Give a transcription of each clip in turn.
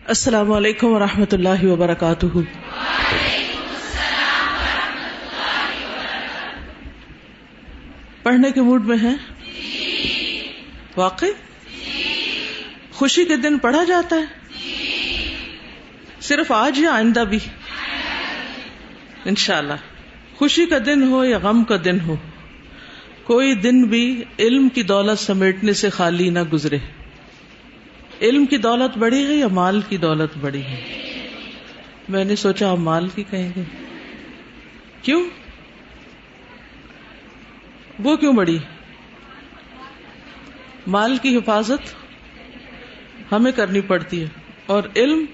السلام علیکم ورحمۃ اللہ وبرکاتہ۔ پڑھنے کے موڈ میں ہیں؟ واقعی خوشی کے دن پڑھا جاتا ہے؟ صرف آج یا آئندہ بھی؟ انشاءاللہ خوشی کا دن ہو یا غم کا دن ہو، کوئی دن بھی علم کی دولت سمیٹنے سے خالی نہ گزرے۔ علم کی دولت بڑی ہے یا مال کی دولت بڑی ہے؟ میں نے سوچا آپ مال کی کہیں گے۔ کیوں؟ وہ کیوں بڑی؟ مال کی حفاظت ہمیں کرنی پڑتی ہے اور علم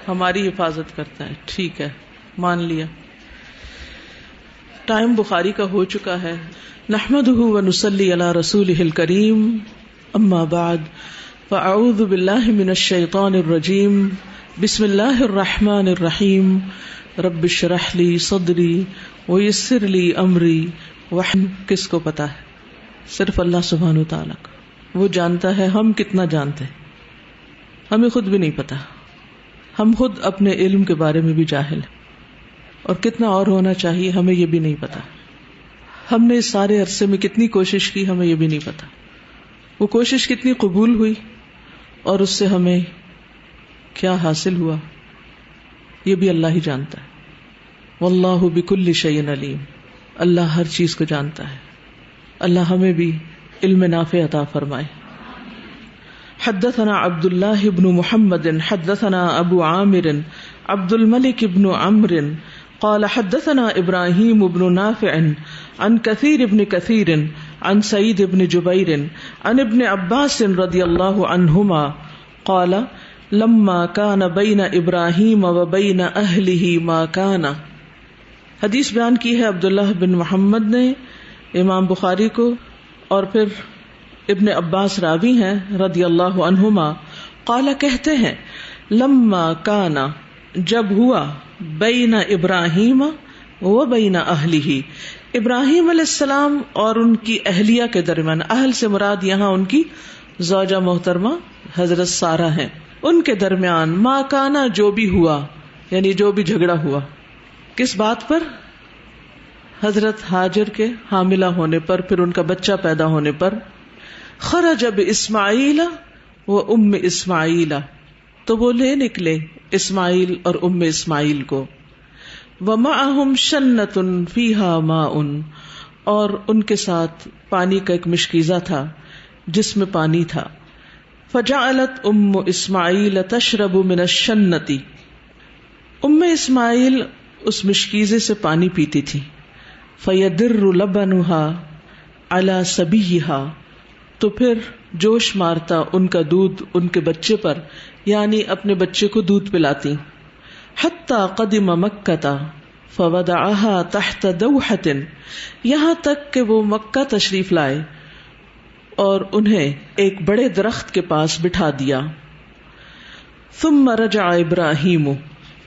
ہماری حفاظت کرتا ہے۔ ٹھیک ہے، مان لیا۔ ٹائم بخاری کا ہو چکا ہے۔ نحمدہ ونصلی علی رسولہ الکریم، اما بعد فاعوذ باللہ من الشیطان الرجیم، بسم اللہ الرحمن الرحیم، رب اشرح لی صدری ویسر لی امری کس کو پتا ہے؟ صرف اللہ سبحانہ وتعالیٰ کو۔ وہ جانتا ہے ہم کتنا جانتے ہیں، ہمیں خود بھی نہیں پتا۔ ہم خود اپنے علم کے بارے میں بھی جاہل ہیں، اور کتنا اور ہونا چاہیے ہمیں یہ بھی نہیں پتا۔ ہم نے اس سارے عرصے میں کتنی کوشش کی ہمیں یہ بھی نہیں پتا۔ وہ کوشش کتنی قبول ہوئی اور اس سے ہمیں کیا حاصل ہوا یہ بھی اللہ ہی جانتا ہے۔ واللہ بکل شیء علیم، اللہ ہر چیز کو جانتا ہے۔ اللہ ہمیں بھی علم نافع عطا فرمائے۔ حدثنا عبد اللہ بن محمد حدثنا ابو عامر عبد الملک بن عمرو قال حدثنا ابراہیم بن نافع عن کثیر بن کثیر عن سعید بن جبیر عن ابن عباس رضی اللہ عنہما قال لما كان بین ابراہیم وبین اہلہ ما كان۔ حدیث بیان کی ہے عبداللہ بن محمد نے امام بخاری کو، اور پھر ابن عباس راوی ہیں رضی اللہ عنہما، قال کہتے ہیں لما كان جب ہوا، بین ابراہیم و بین اہلہ، ابراہیم علیہ السلام اور ان کی اہلیہ کے درمیان، اہل سے مراد یہاں ان کی زوجہ محترمہ حضرت سارہ ہیں، ان کے درمیان ما کانا جو بھی ہوا، یعنی جو بھی جھگڑا ہوا۔ کس بات پر؟ حضرت ہاجر کے حاملہ ہونے پر، پھر ان کا بچہ پیدا ہونے پر۔ خرج باسماعیل و ام اسماعیل، تو وہ لے نکلے اسماعیل اور ام اسماعیل کو۔ ومعہم شنۃ فیہا ماء، اور ان کے ساتھ پانی کا ایک مشکیزہ تھا جس میں پانی تھا۔ فجعلت ام اسماعیل تشرب من الشنۃ، ام اسماعیل اس مشکیزے سے پانی پیتی تھی۔ فیدر لبنها علی صبیہا، تو پھر جوش مارتا ان کا دودھ ان کے بچے پر، یعنی اپنے بچے کو دودھ پلاتی۔ حتی قدم مکہ فوضعها تحت دوحۃ، یہاں تک کہ وہ مکہ تشریف لائے اور انہیں ایک بڑے درخت کے پاس بٹھا دیا۔ ثم رجع ابراہیم،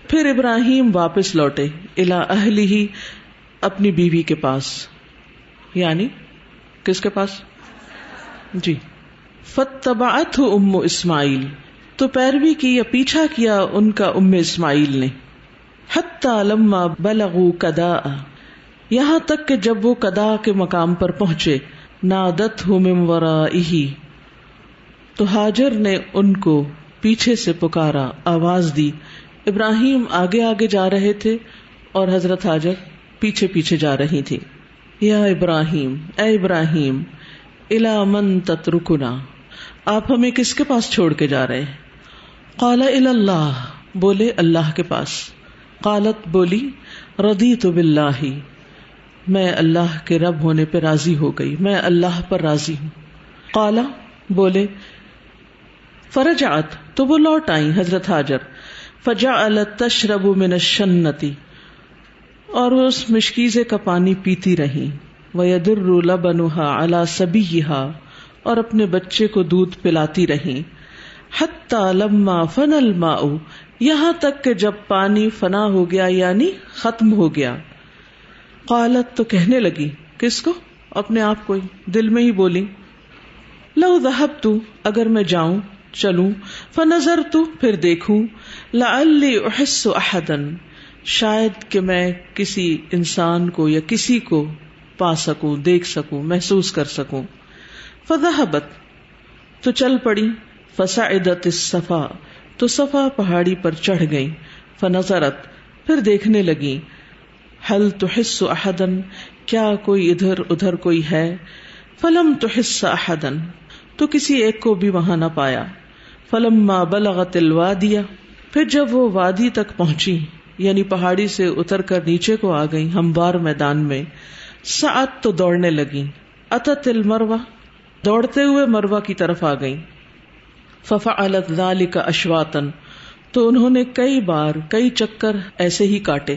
پھر ابراہیم واپس لوٹے، الی اہلہ، اپنی بیوی کے پاس، یعنی کس کے پاس؟ جی۔ فاتبعته ام اسماعیل، تو پیروی کی یا پیچھا کیا ان کا ام اسماعیل نے۔ حتی لما بلغوا کداء، یہاں تک کہ جب وہ کدا کے مقام پر پہنچے، نادته من ورائہ، تو ہاجر نے ان کو پیچھے سے پکارا، آواز دی۔ ابراہیم آگے آگے جا رہے تھے اور حضرت ہاجر پیچھے پیچھے جا رہی تھی۔ یا ابراہیم، اے ابراہیم، الی من تترکنا، آپ ہمیں کس کے پاس چھوڑ کے جا رہے ہیں؟ قال الی اللہ، بولے اللہ کے پاس۔ قالت، بولی، رضیت باللہ، میں اللہ کے رب ہونے پہ راضی ہو گئی، میں اللہ پر راضی ہوں۔ قال، بولے، فرجعت، تو وہ لوٹ آئیں حضرت ہاجر، فجعلت تشرب من الشنۃ، اور وہ اس مشکیزے کا پانی پیتی رہیں۔ ویدر لبنها علی صبیہا، اور اپنے بچے کو دودھ پلاتی رہیں۔ حتی لما فنی الماء، یہاں تک کہ جب پانی فنا ہو گیا یعنی ختم ہو گیا۔ قالت، تو کہنے لگی، کس کو؟ اپنے آپ کو ہی، دل میں ہی بولی، لو ذہبت، اگر میں جاؤں، چلوں. فنظرت پھر دیکھوں. لعلی احس احدا شاید کہ میں کسی انسان کو یا کسی کو پا سکوں، دیکھ سکوں، محسوس کر سکوں. فذهبت تو چل پڑی. فصعدت الصفا تو صفا پہاڑی پر چڑھ گئی. فنظرت پھر دیکھنے لگی. هل تحس احدا کیا کوئی ادھر ادھر کوئی ہے. فلم تحس احدا تو کسی ایک کو بھی وہاں نہ پایا. فلما بلغت الوادیہ پھر جب وہ وادی تک پہنچی یعنی پہاڑی سے اتر کر نیچے کو آ گئی ہموار میدان میں. سعت تو دوڑنے لگی. اتت المروہ دوڑتے ہوئے مروہ کی طرف آ گئی. ففعلت ذلك اشواطا تو انہوں نے کئی بار کئی چکر ایسے ہی کاٹے.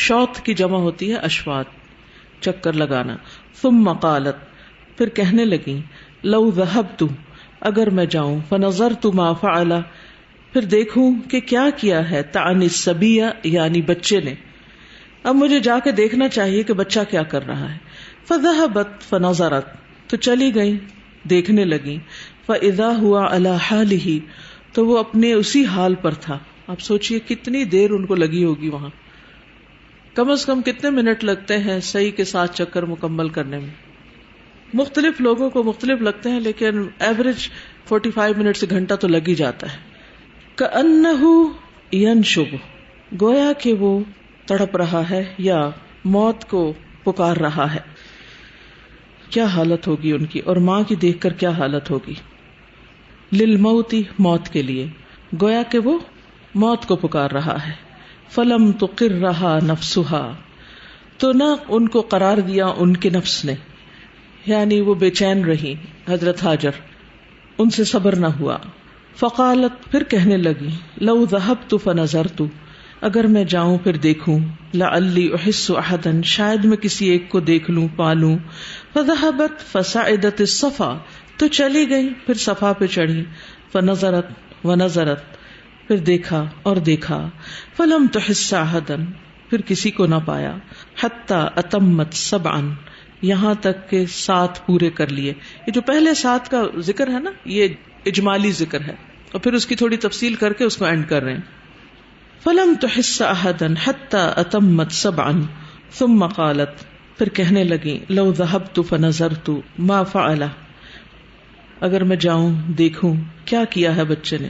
شوط کی جمع ہوتی ہے اشواط، چکر لگانا. ثم قالت پھر کہنے لگی لو ذهبت اگر میں جاؤں. فنظرت ما فعل پھر دیکھوں کہ کیا ہے. تعنی الصبیہ یعنی بچے نے. اب مجھے جا کے دیکھنا چاہیے کہ بچہ کیا کر رہا ہے. فذهبت فنظرت تو چلی گئی دیکھنے لگی. فاذا هو على حاله تو وہ اپنے اسی حال پر تھا. آپ سوچئے کتنی دیر ان کو لگی ہوگی وہاں. کم از کم کتنے منٹ لگتے ہیں صحیح کے ساتھ چکر مکمل کرنے میں. مختلف لوگوں کو مختلف لگتے ہیں لیکن ایوریج 45 منٹ سے گھنٹہ تو لگ ہی جاتا ہے. كأنه ينشب گویا کہ وہ تڑپ رہا ہے یا موت کو پکار رہا ہے. کیا حالت ہوگی ان کی اور ماں کی دیکھ کر کیا حالت ہوگی. للموت موت کے لیے گویا کہ وہ موت کو پکار رہا ہے. فلم تقرها نفسها تو نہ ان کو قرار دیا ان کے نفس نے یعنی وہ بے چین رہی حضرت ہاجر ان سے صبر نہ ہوا. فقالت پھر کہنے لگی لو ذهبت فنظرت اگر میں جاؤں پھر دیکھوں. لعلی احس احدا شاید میں کسی ایک کو دیکھ لوں پا لوں. فذهبت فصعدت الصفا تو چلی گئی پھر صفا پہ چڑھی. فنظرت ونظرت پھر دیکھا اور دیکھا. فلم تحس احدا پھر کسی کو نہ پایا. حتی اتمت 7 یہاں تک کہ 7 پورے کر لیے. یہ جو پہلے 7 کا ذکر ہے نا یہ اجمالی ذکر ہے اور پھر اس کی تھوڑی تفصیل کر کے اس کو اینڈ کر رہے ہیں. فلم تحس احدا حتی اتمت 7 ثم قالت پھر کہنے لگی لو ذهبت فنظرت ما فعل اگر میں جاؤں دیکھوں کیا ہے بچے نے.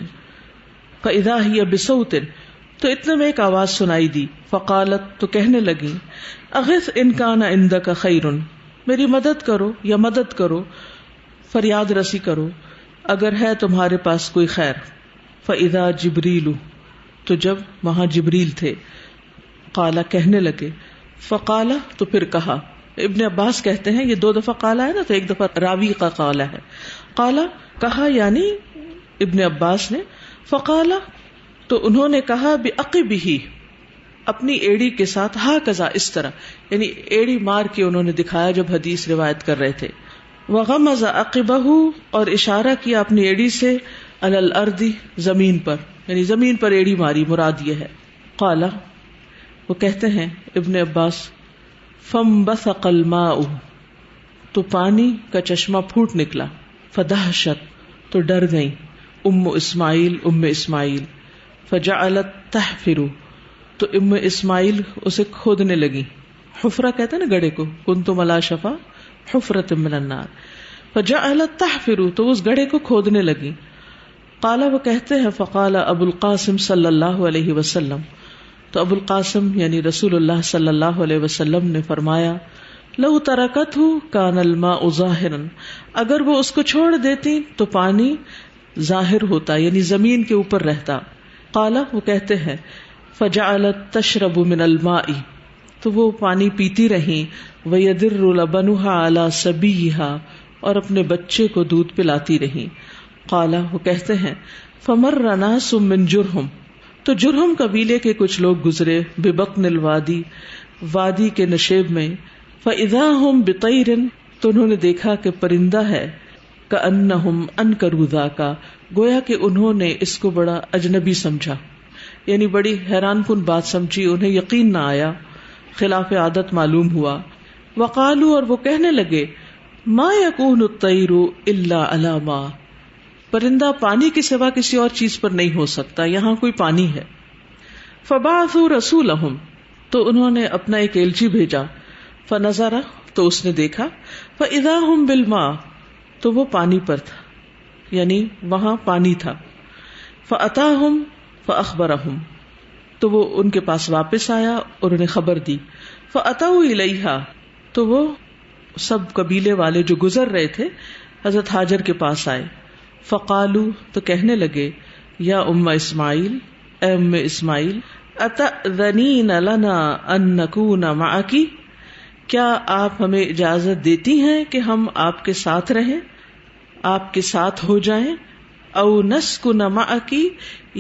فاذا هي بصوت تو اتنے میں ایک آواز سنائی دی. فقالت تو کہنے لگی اغث ان کان عندک خیر میری مدد کرو یا مدد کرو فریاد رسی کرو اگر ہے تمہارے پاس کوئی خیر. فاذا جبریل تو جب وہاں جبریل تھے. قالا کہنے لگے. فقالا تو پھر کہا. ابن عباس کہتے ہیں یہ 2 دفعہ قالا ہے نا تو ایک دفعہ راوی کا قالا ہے. قالا کہا یعنی ابن عباس نے. فقالا تو انہوں نے کہا بعقبہ اپنی ایڑی کے ساتھ ہاکذا اس طرح یعنی ایڑی مار کے انہوں نے دکھایا جب حدیث روایت کر رہے تھے. وغمز عقبہ اور اشارہ کیا اپنی ایڑی سے علی الارض زمین پر یعنی زمین پر ایڑی ماری مراد یہ ہے. قالا وہ کہتے ہیں ابن عباس فانبثق الماء تو پانی کا چشمہ پھوٹ نکلا. فدہشت تو ڈر گئی ام اسماعیل. فجعلت تحفر تو ام اسماعیل اسے کھودنے لگی. حفرہ کہتے ہیں نا گڑھے کو. کنتم علی شفا حفرۃ من النار. فجعلت تحفر تو اس گڑھے کو کھودنے لگی. قالا وہ کہتے ہیں فقال ابو القاسم صلی اللہ علیہ وسلم تو ابو القاسم یعنی رسول اللہ صلی اللہ علیہ وسلم نے فرمایا لو ترکتہ کان الماء ظاہرا اگر وہ اس کو چھوڑ دیتی تو پانی ظاہر ہوتا یعنی زمین کے اوپر رہتا. قالا وہ کہتے ہیں فجعلت تشرب من الماء تو وہ پانی پیتی رہی. ویدر لبنها علی صبیها اور اپنے بچے کو دودھ پلاتی رہی. قالا وہ کہتے ہیں فمر ناس من جرہم تو جرہم قبیلے کے کچھ لوگ گزرے. ببطن الوادی وادی کے نشیب میں. فاذا هم بطیر تو انہوں نے دیکھا کہ پرندہ ہے. کأنہم انکروا ذاک گویا کہ انہوں نے اس کو بڑا اجنبی سمجھا یعنی بڑی حیران کن بات سمجھی. انہیں یقین نہ آیا خلاف عادت معلوم ہوا. وقالوا اور وہ کہنے لگے ما یکون الطیر الا علی ما پرندہ پانی کے سوا کسی اور چیز پر نہیں ہو سکتا، یہاں کوئی پانی ہے. فبعثوا رسولہم، تو انہوں نے اپنا ایک ایلچی بھیجا. فنظر، تو اس نے دیکھا. فاذا ہم بالماء، تو وہ پانی پر تھا، یعنی وہاں پانی تھا. فاتاہم فاخبرہم، تو وہ ان کے پاس واپس آیا اور انہیں خبر دی. فاتوا الیہا، تو وہ سب قبیلے والے جو گزر رہے تھے حضرت ہاجر کے پاس آئے. فقالو، تو کہنے لگے، یا ام اسماعیل، اے ام اسماعیل، اتأذنین لنا ان نکون معکی، کیا آپ ہمیں اجازت دیتی ہیں کہ ہم آپ کے ساتھ رہیں، آپ کے ساتھ ہو جائیں. او نسکن معکی،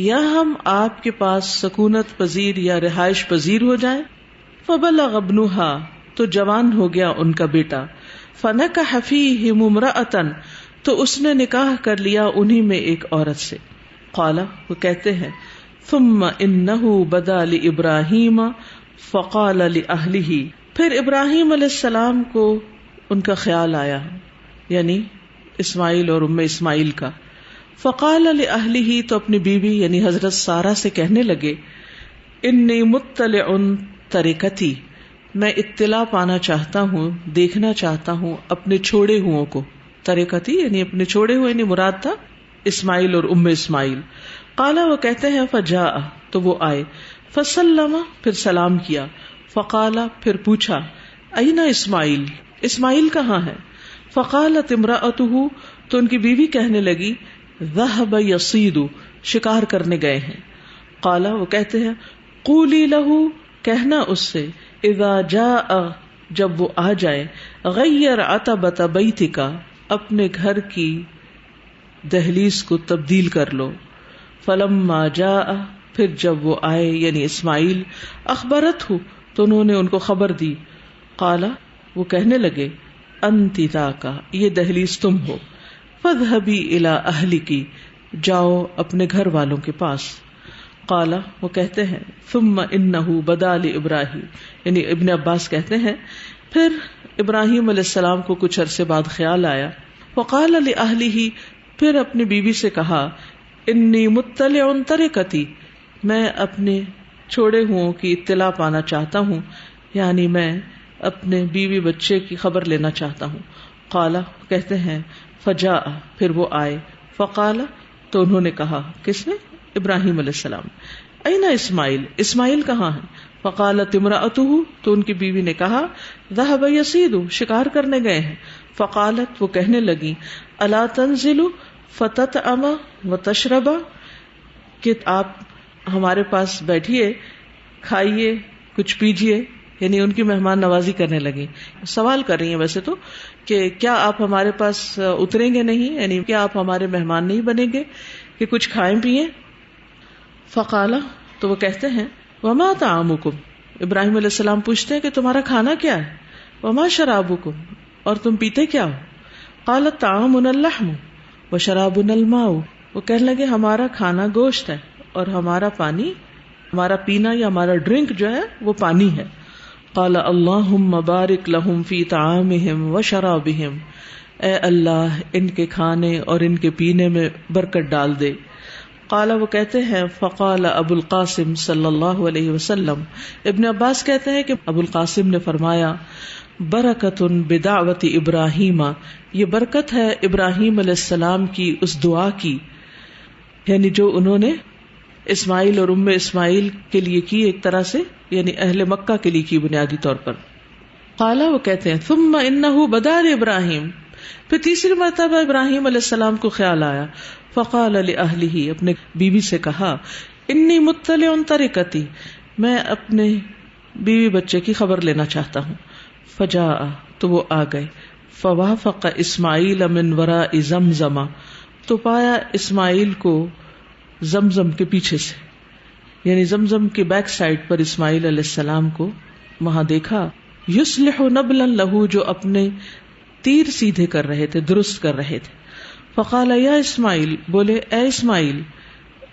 یا ہم آپ کے پاس سکونت پذیر یا رہائش پذیر ہو جائیں. فبلغ ابنہا، تو جوان ہو گیا ان کا بیٹا. فنکح فیہم امرأۃ، تو اس نے نکاح کر لیا انہی میں ایک عورت سے. قال، وہ کہتے ہیں، ثم انہ بدا لابراہیم فقال لأہلہ، پھر ابراہیم علیہ السلام کو ان کا خیال آیا، یعنی اسماعیل اور ام اسماعیل کا. فقال لأہلہ، تو اپنی بیوی یعنی حضرت سارہ سے کہنے لگے، انی مطلع ترکتی، میں اطلاع پانا چاہتا ہوں، دیکھنا چاہتا ہوں اپنے چھوڑے ہوں کو. ترکتی یعنی اپنے چھوڑے ہوئے، یعنی مراد تھا اسماعیل اور ام اسماعیل. قالا، وہ کہتے ہیں، فجاء، تو وہ آئے. فسلم، پھر سلام کیا. فقالا، پھر پوچھا، این اسماعیل، اسماعیل کہاں ہے؟ فقالت امرأتہ، تو ان کی بیوی کہنے لگی، ذهب یصید، شکار کرنے گئے ہیں. قالا، وہ کہتے ہیں، قولی لہ، کہنا اس سے، اذا جاء، جب وہ آ جائے، غیر عتبۃ بیتک، اپنے گھر کی دہلیز کو تبدیل کر لو. فلما جاء، پھر جب وہ آئے یعنی اسماعیل، اخبرتہ، تو انہوں نے ان کو خبر دی. قالا، وہ کہنے لگے، انت ذاک، یہ دہلیز تم ہو. فاذهبی الی اہلک، جاؤ اپنے گھر والوں کے پاس. قالا، وہ کہتے ہیں، ثم انہ بدا لابراہیم، یعنی ابن عباس کہتے ہیں، پھر ابراہیم علیہ السلام کو کچھ عرصے بعد خیال آیا. وقال لأہلہ، پھر اپنی بیوی سے کہا، انی مطلع ترکتی، میں اپنے چھوڑے ہوں کی اطلاع پانا چاہتا ہوں، یعنی میں اپنے بیوی بچے کی خبر لینا چاہتا ہوں. قالا، کہتے ہیں، فجاء، پھر وہ آئے. فقال، تو انہوں نے کہا، کس نے؟ ابراہیم علیہ السلام. این اسماعیل، اسماعیل کہاں ہے؟ فقالت امرأتہ، تو ان کی بیوی نے کہا، ذهب یصید، شکار کرنے گئے ہیں. فقالت، وہ کہنے لگی، الا تنزل فتطعم وتشرب، کہ آپ ہمارے پاس بیٹھیے، کھائیے، کچھ پیجیے، یعنی ان کی مہمان نوازی کرنے لگی. سوال کر رہی ہیں ویسے تو کہ کیا آپ ہمارے پاس اتریں گے نہیں، یعنی کیا آپ ہمارے مہمان نہیں بنیں گے کہ کچھ کھائیں پیئیں. فقالا، تو وہ کہتے ہیں، وما طعامکم، ابراہیم علیہ السلام پوچھتے ہیں کہ تمہارا کھانا کیا ہے. وما شرابکم، اور تم پیتے کیا ہو. قالت طعامنا اللحم وشرابنا الماء، وہ کہنے لگے ہمارا کھانا گوشت ہے اور ہمارا پانی، ہمارا پینا یا ہمارا ڈرنک جو ہے وہ پانی ہے. قال اللہم بارک لہم فی طعامہم وشرابہم، اے اللہ ان کے کھانے اور ان کے پینے میں برکت ڈال دے. قال، وہ کہتے ہیں، فقال ابو القاسم صلی اللہ علیہ وسلم، ابن عباس کہتے ہیں کہ ابو القاسم نے فرمایا، برکت بدعوت ابراہیم، یہ برکت ہے ابراہیم علیہ السلام کی اس دعا کی، یعنی جو انہوں نے اسماعیل اور ام اسماعیل کے لیے کی، ایک طرح سے یعنی اہل مکہ کے لیے کی بنیادی طور پر. قال، وہ کہتے ہیں، ثم انہ بدا ابراہیم، پھر تیسری مرتبہ ابراہیم علیہ السلام کو خیال آیا. فقال لأہلہ، اپنے بیوی سے کہا، انی مطلع ترکتی، میں اپنے بیوی بچے کی خبر لینا چاہتا ہوں. فجاء، تو وہ آ گئے. فوافق اسماعیل من وراء زمزم، تو پایا اسماعیل کو زمزم کے پیچھے سے، یعنی زمزم کے بیک سائڈ پر اسماعیل علیہ السلام کو وہاں دیکھا. یصلح نبلا لہو، جو اپنے تیر سیدھے کر رہے تھے، درست کر رہے تھے. فقال یا اسماعیل، بولے اے اسماعیل،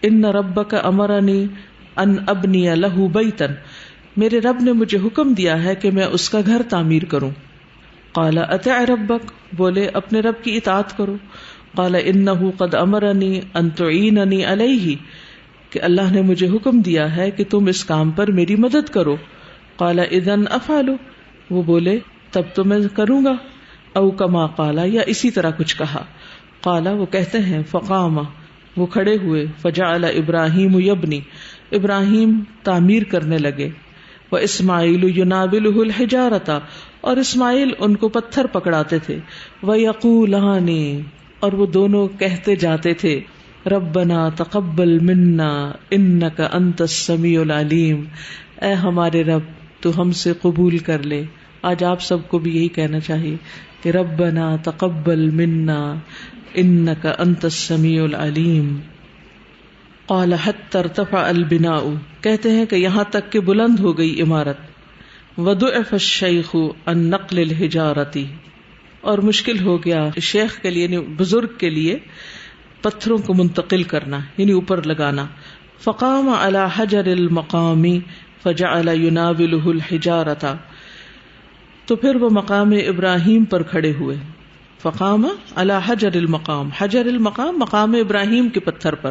ان ربک امرنی ان ابنی لہ بیتا، میرے رب نے مجھے حکم دیا ہے کہ میں اس کا گھر تعمیر کروں. قال اطع ربک، بولے اپنے رب کی اطاعت کرو. قال انه قد امرني ان تعينني عليه، کہ اللہ نے مجھے حکم دیا ہے کہ تم اس کام پر میری مدد کرو. قال اذن افعل، وہ بولے تب تو میں کروں گا. او کما قال، یا اسی طرح کچھ کہا. قال، وہ کہتے ہیں فقام، وہ کھڑے ہوئے. فجعل ابراہیم یبنی، ابراہیم تعمیر کرنے لگے. واسماعیل یناولہ الحجارۃ، اور اسماعیل ان کو پتھر پکڑاتے تھے. ویقولان، اور وہ دونوں کہتے جاتے تھے ربنا تقبل منا انک انت السمیع العلیم، اے ہمارے رب تو ہم سے قبول کر لے. آج آپ سب کو بھی یہی کہنا چاہیے کہ ربنا تقبل منا انک انت السمیع العلیم. قال حتی ارتفع البناء، کہتے ہیں کہ یہاں تک کہ بلند ہو گئی عمارت. وضعف الشیخ عن نقل الحجارۃ، اور مشکل ہو گیا شیخ کے لیے یعنی بزرگ کے لیے پتھروں کو منتقل کرنا یعنی اوپر لگانا. فقام علی حجر المقام فجعل یناولہ الحجارۃ، تو پھر وہ مقام ابراہیم پر کھڑے ہوئے. فقام علی حجر المقام، حجر المقام مقام ابراہیم کے پتھر پر.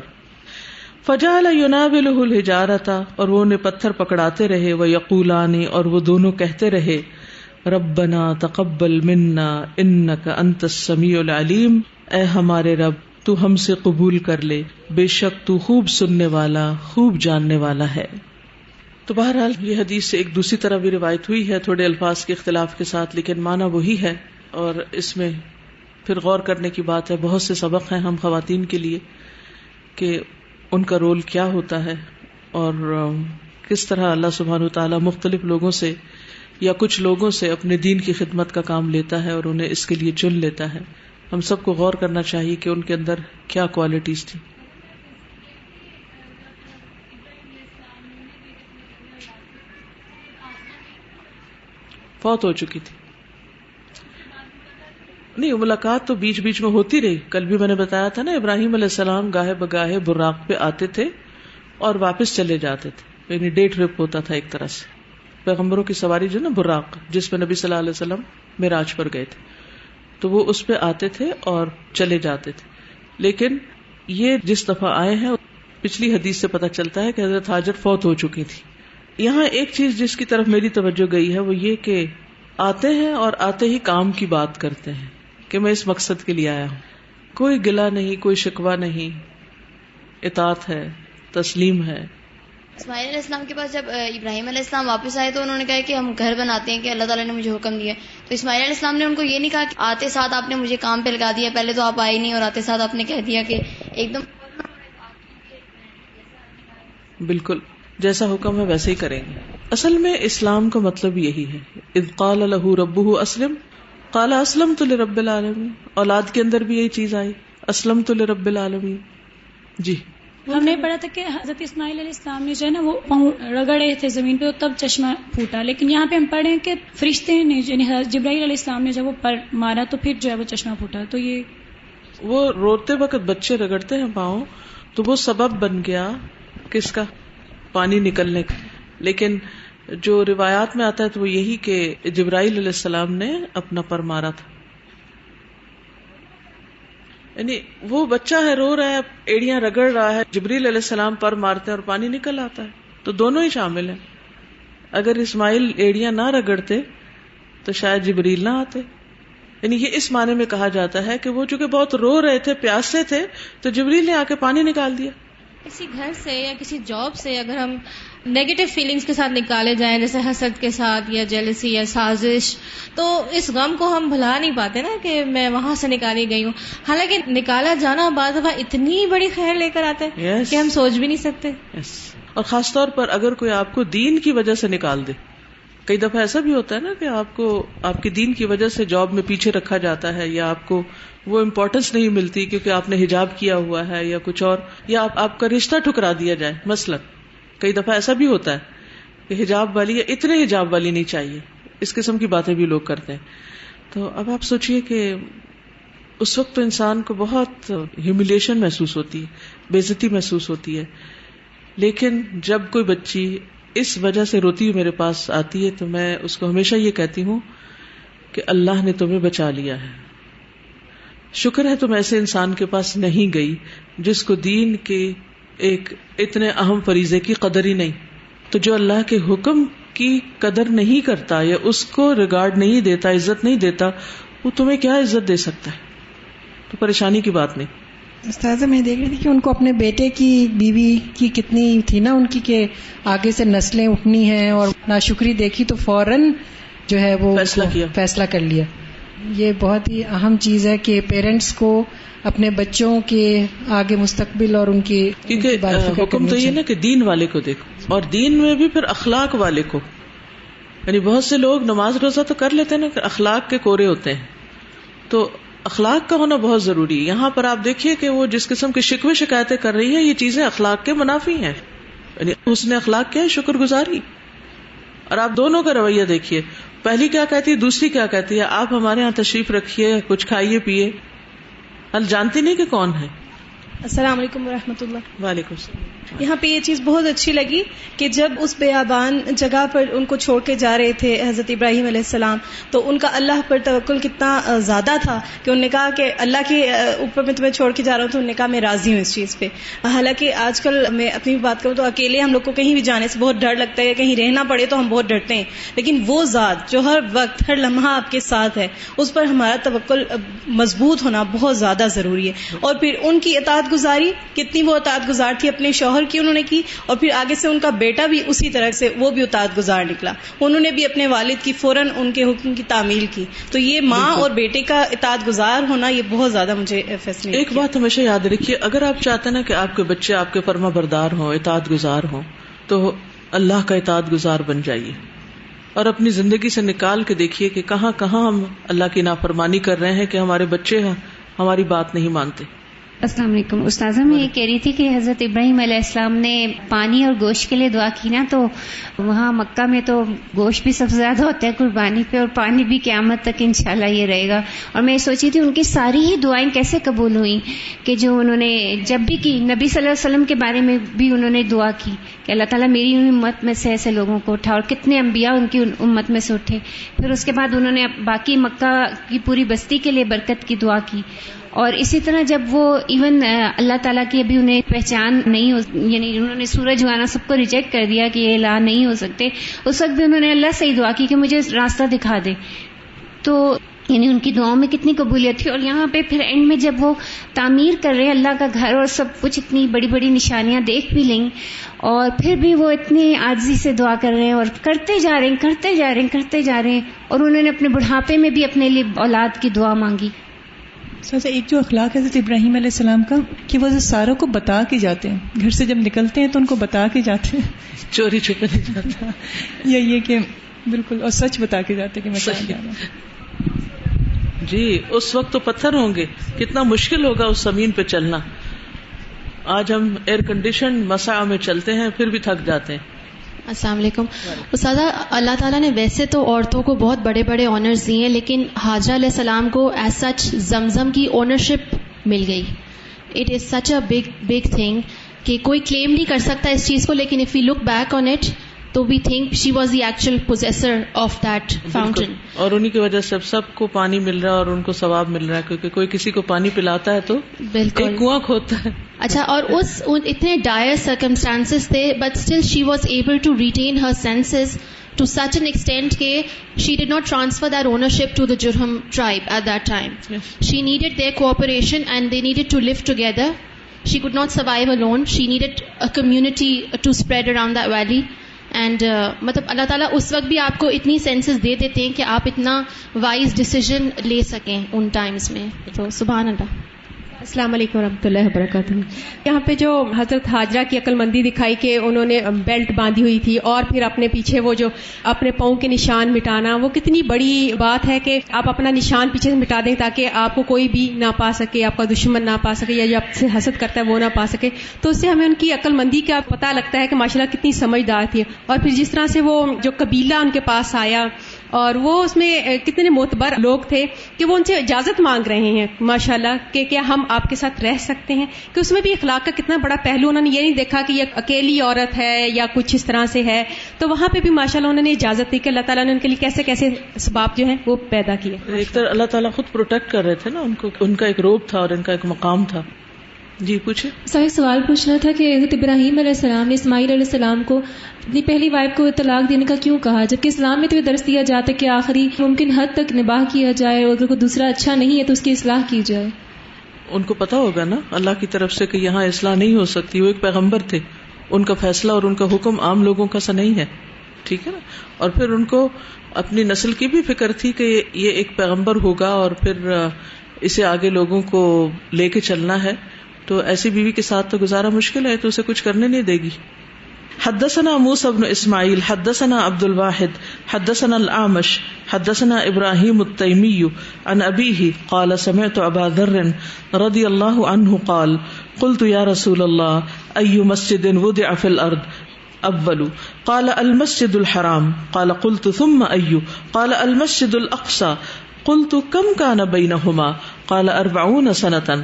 فجعل یناولہ الحجارۃ، اور وہ انہیں پتھر پکڑاتے رہے. ویقولان، اور وہ دونوں کہتے رہے ربنا تقبل منا انک انت السمیع العلیم، اے ہمارے رب تو ہم سے قبول کر لے، بے شک تو خوب سننے والا خوب جاننے والا ہے. تو بہرحال یہ حدیث سے ایک دوسری طرح بھی روایت ہوئی ہے تھوڑے الفاظ کے اختلاف کے ساتھ، لیکن معنی وہی ہے. اور اس میں پھر غور کرنے کی بات ہے، بہت سے سبق ہیں ہم خواتین کے لیے کہ ان کا رول کیا ہوتا ہے اور کس طرح اللہ سبحانہ وتعالی مختلف لوگوں سے یا کچھ لوگوں سے اپنے دین کی خدمت کا کام لیتا ہے اور انہیں اس کے لیے چن لیتا ہے. ہم سب کو غور کرنا چاہیے کہ ان کے اندر کیا کوالٹیز تھی. فوت ہو چکی تھی. نہیں، ملاقات تو بیچ بیچ میں ہوتی رہی. کل بھی میں نے بتایا تھا نا، ابراہیم علیہ السلام گاہے بگاہے براق پہ آتے تھے اور واپس چلے جاتے تھے، یعنی ڈے ٹرپ ہوتا تھا ایک طرح سے. پیغمبروں کی سواری جو نا براق، جس پہ نبی صلی اللہ علیہ وسلم معراج پر گئے تھے، تو وہ اس پہ آتے تھے اور چلے جاتے تھے. لیکن یہ جس دفعہ آئے ہیں، پچھلی حدیث سے پتہ چلتا ہے کہ حضرت ہاجر فوت ہو چکی تھی. یہاں ایک چیز جس کی طرف میری توجہ گئی ہے وہ یہ کہ آتے ہیں اور آتے ہی کام کی بات کرتے ہیں کہ میں اس مقصد کے لیے آیا ہوں. کوئی گلہ نہیں، کوئی شکوہ نہیں، اطاعت ہے، تسلیم ہے. اسماعیل علیہ السلام کے پاس جب ابراہیم علیہ السلام واپس آئے تو انہوں نے کہا کہ ہم گھر بناتے ہیں کہ اللہ تعالیٰ نے مجھے حکم دیا. تو اسماعیل علیہ السلام نے ان کو یہ نہیں کہا کہ آتے ساتھ آپ نے مجھے کام پہ لگا دیا، پہلے تو آپ آئے نہیں اور آتے ساتھ آپ نے کہہ دیا کہ ایک دم. بالکل جیسا حکم ہے ویسے ہی کریں گے. اصل میں اسلام کا مطلب یہی ہے. اذ قال له ربه اسلم قال اسلمت لرب العالمین. اولاد کے اندر بھی یہی چیز آئی، اسلمت لرب العالمین. جی ہم نے پڑھا تھا کہ حضرت اسماعیل علیہ السلام نے جو ہے نا وہ پاؤں رگڑے تھے زمین پہ تب چشمہ پھوٹا، لیکن یہاں پہ ہم پڑھ رہے ہیں کہ فرشتے نے یعنی جبرائیل علیہ السلام نے جب وہ پر مارا تو پھر جو ہے وہ چشمہ پھوٹا. تو یہ وہ روتے وقت بچے رگڑتے ہیں پاؤں تو وہ سبب بن گیا کس کا؟ پانی نکلنے کا. لیکن جو روایات میں آتا ہے تو وہ یہی کہ جبرائیل علیہ السلام نے اپنا پر مارا تھا. یعنی وہ بچہ ہے، رو رہا ہے، ایڑیاں رگڑ رہا ہے، جبریل علیہ السلام پر مارتے ہیں اور پانی نکل آتا ہے. تو دونوں ہی شامل ہیں. اگر اسماعیل ایڑیاں نہ رگڑتے تو شاید جبریل نہ آتے. یعنی یہ اس معنی میں کہا جاتا ہے کہ وہ چونکہ بہت رو رہے تھے، پیاسے تھے، تو جبریل نے آ کے پانی نکال دیا. کسی گھر سے یا کسی جاب سے اگر ہم نیگیٹو فیلنگز کے ساتھ نکالے جائیں، جیسے حسد کے ساتھ یا جیلسی یا سازش، تو اس غم کو ہم بھلا نہیں پاتے نا کہ میں وہاں سے نکالی گئی ہوں. حالانکہ نکالا جانا بعض دفعہ اتنی بڑی خیر لے کر آتا ہے کہ ہم سوچ بھی نہیں سکتے. اور خاص طور پر اگر کوئی آپ کو دین کی وجہ سے نکال دے. کئی دفعہ ایسا بھی ہوتا ہے نا کہ آپ کو آپ کی دین کی وجہ سے جاب میں پیچھے رکھا جاتا ہے، یا آپ کو وہ امپورٹنس نہیں ملتی کیونکہ آپ نے حجاب کیا ہوا ہے یا کچھ اور، یا آپ کا رشتہ ٹھکرا دیا جائے. مثلا کئی دفعہ ایسا بھی ہوتا ہے کہ حجاب والی یا اتنے حجاب والی نہیں چاہیے، اس قسم کی باتیں بھی لوگ کرتے ہیں. تو اب آپ سوچئے کہ اس وقت تو انسان کو بہت ہیوملیشن محسوس ہوتی ہے، بے عزتی محسوس ہوتی ہے. لیکن جب کوئی بچی اس وجہ سے روتی ہوئی میرے پاس آتی ہے تو میں اس کو ہمیشہ یہ کہتی ہوں کہ اللہ نے تمہیں بچا لیا ہے. شکر ہے تم ایسے انسان کے پاس نہیں گئی جس کو دین کے ایک اتنے اہم فریضے کی قدر ہی نہیں. تو جو اللہ کے حکم کی قدر نہیں کرتا یا اس کو ریگارڈ نہیں دیتا, عزت نہیں دیتا, وہ تمہیں کیا عزت دے سکتا ہے؟ تو پریشانی کی بات نہیں. استاذہ میں دیکھ رہی تھی کہ ان کو اپنے بیٹے کی بیوی کی کتنی تھی نا ان کی کہ آگے سے نسلیں اٹھنی ہیں, اور ناشکری دیکھی تو فوراً جو ہے وہ فیصلہ کر لیا. یہ بہت ہی اہم چیز ہے کہ پیرنٹس کو اپنے بچوں کے آگے مستقبل اور ان کی, کیونکہ حکم تو یہ نا کہ دین والے کو دیکھو, اور دین میں بھی پھر اخلاق والے کو. یعنی بہت سے لوگ نماز روزہ تو کر لیتے ہیں نا, اخلاق کے کورے ہوتے ہیں. تو اخلاق کا ہونا بہت ضروری ہے. یہاں پر آپ دیکھیے کہ وہ جس قسم کی شکوے شکایتیں کر رہی ہے, یہ چیزیں اخلاق کے منافی ہیں. یعنی حسن اخلاق کیا ہے؟ شکر گزاری. اور آپ دونوں کا رویہ دیکھیے, پہلی کیا کہتی ہے, دوسری کیا کہتی ہے, آپ ہمارے یہاں تشریف رکھیے, کچھ کھائیے پیئے. حل جانتی نہیں کہ کون ہے. السلام علیکم ورحمۃ اللہ. وعلیکم السلام. یہاں پہ یہ چیز بہت اچھی لگی کہ جب اس بیابان جگہ پر ان کو چھوڑ کے جا رہے تھے حضرت ابراہیم علیہ السلام, تو ان کا اللہ پر توکل کتنا زیادہ تھا کہ انہوں نے کہا کہ اللہ کے اوپر میں تمہیں چھوڑ کے جا رہا ہوں, تو انہوں نے کہا میں راضی ہوں اس چیز پہ. حالانکہ آج کل میں اپنی بات کروں تو اکیلے ہم لوگ کو کہیں بھی جانے سے بہت ڈر لگتا ہے, کہیں رہنا پڑے تو ہم بہت ڈرتے ہیں. لیکن وہ ذات جو ہر وقت ہر لمحہ آپ کے ساتھ ہے, اس پر ہمارا توکل مضبوط ہونا بہت زیادہ ضروری ہے. اور پھر ان کی اطاعت گزاری, کتنی وہ اطاعت گزار تھی اپنے شوہر کی انہوں نے کی, اور پھر آگے سے ان کا بیٹا بھی اسی طرح سے وہ بھی اطاعت گزار نکلا. انہوں نے بھی اپنے والد کی فوراً ان کے حکم کی تعمیل کی. تو یہ ماں اور بیٹے کا اطاعت گزار ہونا یہ بہت زیادہ مجھے فیسنیٹ. ایک بات ہمیشہ یاد رکھیے, اگر آپ چاہتے ہیں نا کہ آپ کے بچے آپ کے فرما بردار ہوں, اطاعت گزار ہوں, تو اللہ کا اطاعت گزار بن جائیے, اور اپنی زندگی سے نکال کے دیکھیے کہ کہاں کہاں ہم اللہ کی نافرمانی کر رہے ہیں کہ ہمارے بچے ہماری بات نہیں مانتے. السلام علیکم. استاذہ میں یہ کہہ رہی تھی کہ حضرت ابراہیم علیہ السلام نے پانی اور گوشت کے لیے دعا کی نا, تو وہاں مکہ میں تو گوشت بھی سب سے زیادہ ہوتا ہے قربانی پہ, اور پانی بھی قیامت تک انشاءاللہ یہ رہے گا. اور میں سوچی تھی ان کی ساری ہی دعائیں کیسے قبول ہوئیں کہ جو انہوں نے جب بھی کی, نبی صلی اللہ علیہ وسلم کے بارے میں بھی انہوں نے دعا کی کہ اللہ تعالیٰ میری امت میں سے ایسے لوگوں کو اٹھا, اور کتنے انبیاء ان کی امت میں سے اٹھے. پھر اس کے بعد انہوں نے باقی مکہ کی پوری بستی کے لیے برکت کی دعا کی. اور اسی طرح جب وہ ایون اللہ تعالیٰ کی ابھی انہیں پہچان نہیں ہو, یعنی انہوں نے سورج وانا سب کو ریجیکٹ کر دیا کہ یہ الہ نہیں ہو سکتے, اس وقت بھی انہوں نے اللہ سے ہی دعا کی کہ مجھے راستہ دکھا دے. تو یعنی ان کی دعاؤں میں کتنی قبولیت تھی. اور یہاں پہ پھر اینڈ میں جب وہ تعمیر کر رہے اللہ کا گھر اور سب کچھ, اتنی بڑی بڑی نشانیاں دیکھ بھی لیں, اور پھر بھی وہ اتنی عاجزی سے دعا کر رہے ہیں اور کرتے جا رہے ہیں, اور انہوں نے اپنے بڑھاپے میں بھی اپنے لیے اولاد کی دعا مانگی. ایک جو اخلاق ہے حضرت ابراہیم علیہ السلام کا کہ وہ ساروں کو بتا کے جاتے ہیں, گھر سے جب نکلتے ہیں تو ان کو بتا کے جاتے ہیں, چوری چھپے نہیں جاتا, یا یہ کہ بالکل, اور سچ بتا کے جاتے کہ میں کہاں جا رہا ہوں. جی اس وقت تو پتھر ہوں گے, کتنا مشکل ہوگا اس زمین پہ چلنا. آج ہم ایئر کنڈیشن مساع میں چلتے ہیں پھر بھی تھک جاتے ہیں. السلام علیکم. استاذہ, اللہ تعالیٰ نے ویسے تو عورتوں کو بہت بڑے بڑے آنرز دیے ہیں, لیکن حاجرہ علیہ السلام کو ایز سچ زمزم کی اونرشپ مل گئی. It is such a big thing کہ کوئی کلیم نہیں کر سکتا اس چیز کو, لیکن if you look back on it تو we think she was the actual possessor of that fountain. اور انہی کی وجہ سے سب کو پانی مل رہا ہے اور ان کو ثواب مل رہا ہے, کیونکہ کوئی کسی کو پانی پلاتا ہے تو بالکل ایک کنواں کھودتا ہے. اچھا, اور اتنے ڈائر سرکمسٹانسز تھے, but still she was able to retain her senses to such an extent that she did not transfer that ownership to the Jurham tribe at that time. Yes. She needed their cooperation and they needed to live together. She could not survive alone. She needed a community to spread around that valley. And مطلب اللہ تعالیٰ اس وقت بھی آپ کو اتنی senses دے دیتے ہیں کہ آپ اتنا وائز ڈیسیژن لے سکیں ان ٹائمز میں. تو سبحان اللہ. السلام علیکم ورحمۃ اللہ وبرکاتہ. یہاں پہ جو حضرت حاجرہ کی عقل مندی دکھائی کہ انہوں نے بیلٹ باندھی ہوئی تھی اور پھر اپنے پیچھے وہ جو اپنے پاؤں کے نشان مٹانا, وہ کتنی بڑی بات ہے کہ آپ اپنا نشان پیچھے سے مٹا دیں تاکہ آپ کو کوئی بھی نہ پا سکے, آپ کا دشمن نہ پا سکے, یا جو آپ سے حسد کرتا ہے وہ نہ پا سکے. تو اس سے ہمیں ان کی عقل مندی کا پتہ لگتا ہے کہ ماشاءاللہ کتنی سمجھدار تھی. اور پھر جس طرح سے وہ جو قبیلہ ان کے پاس آیا اور وہ اس میں کتنے معتبر لوگ تھے کہ وہ ان سے اجازت مانگ رہے ہیں ماشاءاللہ کہ کیا ہم آپ کے ساتھ رہ سکتے ہیں, کہ اس میں بھی اخلاق کا کتنا بڑا پہلو, انہوں نے یہ نہیں دیکھا کہ یہ اکیلی عورت ہے یا کچھ اس طرح سے ہے, تو وہاں پہ بھی ماشاءاللہ انہوں نے اجازت دی کہ اللہ تعالیٰ نے ان کے لیے کیسے کیسے اسباب جو ہیں وہ پیدا کیے. ایک طرح اللہ تعالیٰ خود پروٹیکٹ کر رہے تھے نا ان کو, ان کا ایک روب تھا اور ان کا ایک مقام تھا. جی پوچھے. صحیح سوال پوچھنا تھا کہ حضرت ابراہیم علیہ السلام نے اسماعیل علیہ السلام کو اپنی پہلی وائف کو طلاق دینے کا کیوں کہا, جبکہ اسلام میں تو یہ درس دیا جاتا ہے کہ آخری ممکن حد تک نباہ کیا جائے اور اگر کوئی دوسرا اچھا نہیں ہے تو اس کی اصلاح کی جائے. ان کو پتا ہوگا نا اللہ کی طرف سے کہ یہاں اصلاح نہیں ہو سکتی, وہ ایک پیغمبر تھے, ان کا فیصلہ اور ان کا حکم عام لوگوں کا سا نہیں ہے, ٹھیک ہے نا. اور پھر ان کو اپنی نسل کی بھی فکر تھی کہ یہ ایک پیغمبر ہوگا اور پھر اسے آگے لوگوں کو لے کے چلنا ہے, تو ایسی بیوی کے ساتھ تو گزارا مشکل ہے, تو اسے کچھ کرنے نہیں دے گی. حدثنا موسى بن اسماعیل حدثنا عبد الواحد حدثنا الاعمش حدثنا ابراہیم التیمی عن ابیہ قال سمعت ابا ذر رضی اللہ عنہ قال قلت یا رسول اللہ ای مسجد وضع فی الارض اول قال المسجد الحرام قال قلت ثم ای قال المسجد الاقصى قلت كم كان بينهما قال 40 سنة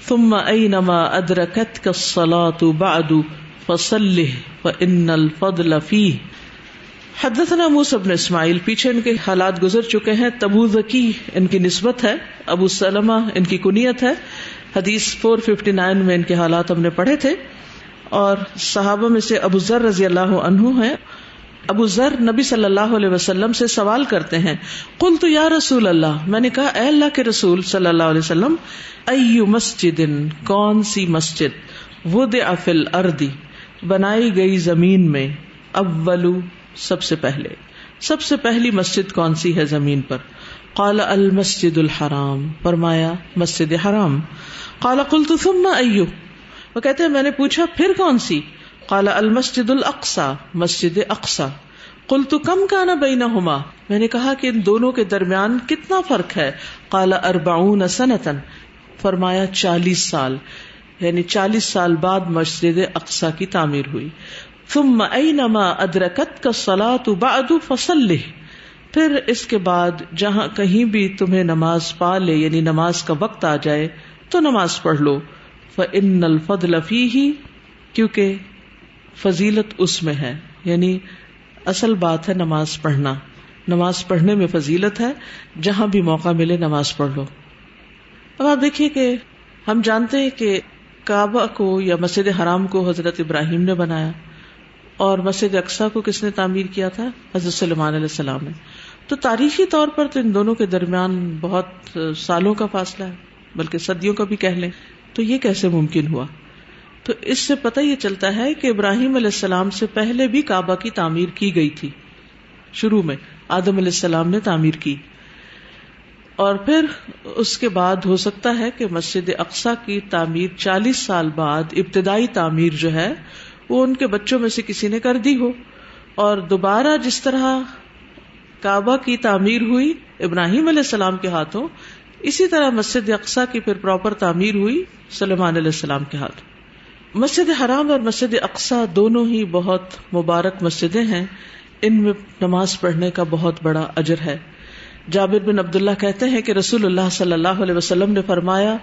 ثم أينما أدركتك الصلاة بعد فصله فإن الفضل فيه. حدثنا موسى بن اسماعیل, پیچھے ان کے حالات گزر چکے ہیں. تبوذکی ان کی نسبت ہے, ابو سلمہ ان کی کنیت ہے. حدیث 459 میں ان کے حالات ہم نے پڑھے تھے, اور صحابہ میں سے ابو ذر رضی اللہ عنہ ہیں. ابو ذر نبی صلی اللہ علیہ وسلم سے سوال کرتے ہیں, قلت یا رسول اللہ, میں نے کہا اے اللہ کے رسول صلی اللہ علیہ وسلم, ای مسجد, کون سی مسجد, وضع فی الارض, بنائی گئی زمین میں, اولو, سب سے پہلے, سب سے پہلی مسجد کون سی ہے زمین پر. قال المسجد الحرام, فرمایا مسجد حرام. قال قلت ثم ای, وہ کہتے ہیں میں نے پوچھا پھر کون سی. قال المسجد الاقصى, مسجد اقصی. قلت کم کان بینہما, میں نے کہا کہ ان دونوں کے درمیان کتنا فرق ہے. قال 40 سنة, فرمایا 40 سال, یعنی 40 سال بعد مسجد اقصی کی تعمیر ہوئی. ثم اینما ادرکتک الصلاۃ بعد فصلہ, پھر اس کے بعد جہاں کہیں بھی تمہیں نماز پا لے, یعنی نماز کا وقت آ جائے تو نماز پڑھ لو. فإن الفضل فیہ, کیونکہ فضیلت اس میں ہے, یعنی اصل بات ہے نماز پڑھنا, نماز پڑھنے میں فضیلت ہے, جہاں بھی موقع ملے نماز پڑھ لو. اب آپ دیکھیے کہ ہم جانتے ہیں کہ کعبہ کو یا مسجد حرام کو حضرت ابراہیم نے بنایا, اور مسجد اقصی کو کس نے تعمیر کیا تھا, حضرت سلیمان علیہ السلام نے. تو تاریخی طور پر تو ان دونوں کے درمیان بہت سالوں کا فاصلہ ہے, بلکہ صدیوں کا بھی کہہ لیں. تو یہ کیسے ممکن ہوا؟ تو اس سے پتہ یہ چلتا ہے کہ ابراہیم علیہ السلام سے پہلے بھی کعبہ کی تعمیر کی گئی تھی. شروع میں آدم علیہ السلام نے تعمیر کی, اور پھر اس کے بعد ہو سکتا ہے کہ مسجد اقصی کی تعمیر 40 سال بعد, ابتدائی تعمیر جو ہے وہ ان کے بچوں میں سے کسی نے کر دی ہو, اور دوبارہ جس طرح کعبہ کی تعمیر ہوئی ابراہیم علیہ السلام کے ہاتھوں, اسی طرح مسجد اقصی کی پھر پراپر تعمیر ہوئی سلیمان علیہ السلام کے ہاتھوں. مسجد حرام اور مسجد اقصی دونوں ہی بہت مبارک مسجدیں ہیں, ان میں نماز پڑھنے کا بہت بڑا اجر ہے. جابر بن عبداللہ کہتے ہیں کہ رسول اللہ صلی اللہ علیہ وسلم نے فرمایا,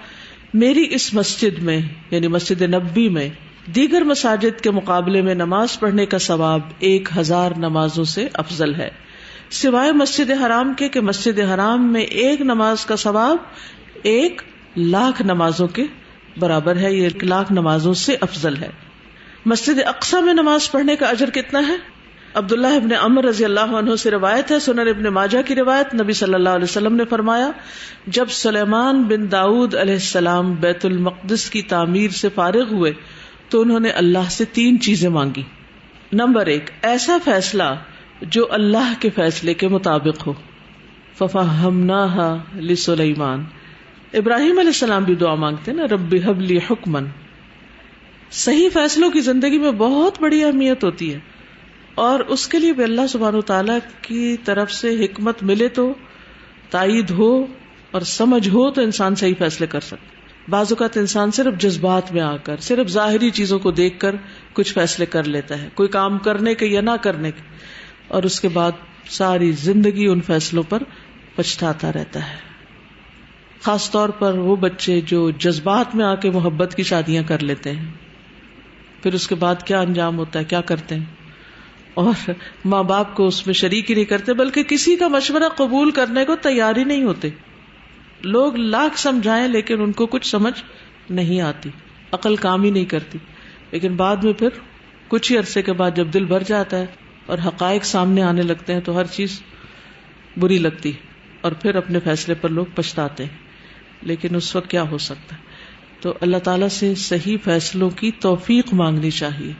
میری اس مسجد میں یعنی مسجد نبوی میں دیگر مساجد کے مقابلے میں نماز پڑھنے کا ثواب 1000 نمازوں سے افضل ہے, سوائے مسجد حرام کے کہ مسجد حرام میں ایک نماز کا ثواب 1,00,000 نمازوں کے برابر ہے, یہ 1,00,000 نمازوں سے افضل ہے. مسجد اقصی میں نماز پڑھنے کا اجر کتنا ہے؟ عبداللہ ابن عمر رضی اللہ عنہ سے روایت ہے, سنن ابن ماجہ کی روایت, نبی صلی اللہ علیہ وسلم نے فرمایا, جب سلیمان بن داؤد علیہ السلام بیت المقدس کی تعمیر سے فارغ ہوئے تو انہوں نے اللہ سے 3 چیزیں مانگی. نمبر 1, ایسا فیصلہ جو اللہ کے فیصلے کے مطابق ہو. ففہمناها لسلیمان, ابراہیم علیہ السلام بھی دعا مانگتے نا, رب ہب لی حکما. صحیح فیصلوں کی زندگی میں بہت بڑی اہمیت ہوتی ہے, اور اس کے لیے بھی اللہ سبحانہ وتعالیٰ کی طرف سے حکمت ملے تو, تائید ہو اور سمجھ ہو تو انسان صحیح فیصلے کر سکتا. بعض اوقات انسان صرف جذبات میں آ کر, صرف ظاہری چیزوں کو دیکھ کر کچھ فیصلے کر لیتا ہے, کوئی کام کرنے کے یا نہ کرنے کے, اور اس کے بعد ساری زندگی ان فیصلوں پر پچھتاتا رہتا ہے. خاص طور پر وہ بچے جو جذبات میں آ کے محبت کی شادیاں کر لیتے ہیں، پھر اس کے بعد کیا انجام ہوتا ہے، کیا کرتے ہیں، اور ماں باپ کو اس میں شریک ہی نہیں کرتے، بلکہ کسی کا مشورہ قبول کرنے کو تیار ہی نہیں ہوتے. لوگ لاکھ سمجھائیں لیکن ان کو کچھ سمجھ نہیں آتی، عقل کام ہی نہیں کرتی. لیکن بعد میں پھر کچھ ہی عرصے کے بعد جب دل بھر جاتا ہے اور حقائق سامنے آنے لگتے ہیں تو ہر چیز بری لگتی اور پھر اپنے فیصلے پر لوگ پچھتاتے ہیں. لیکن اس وقت کیا ہو سکتا ہے؟ تو اللہ تعالیٰ سے صحیح فیصلوں کی توفیق مانگنی چاہیے.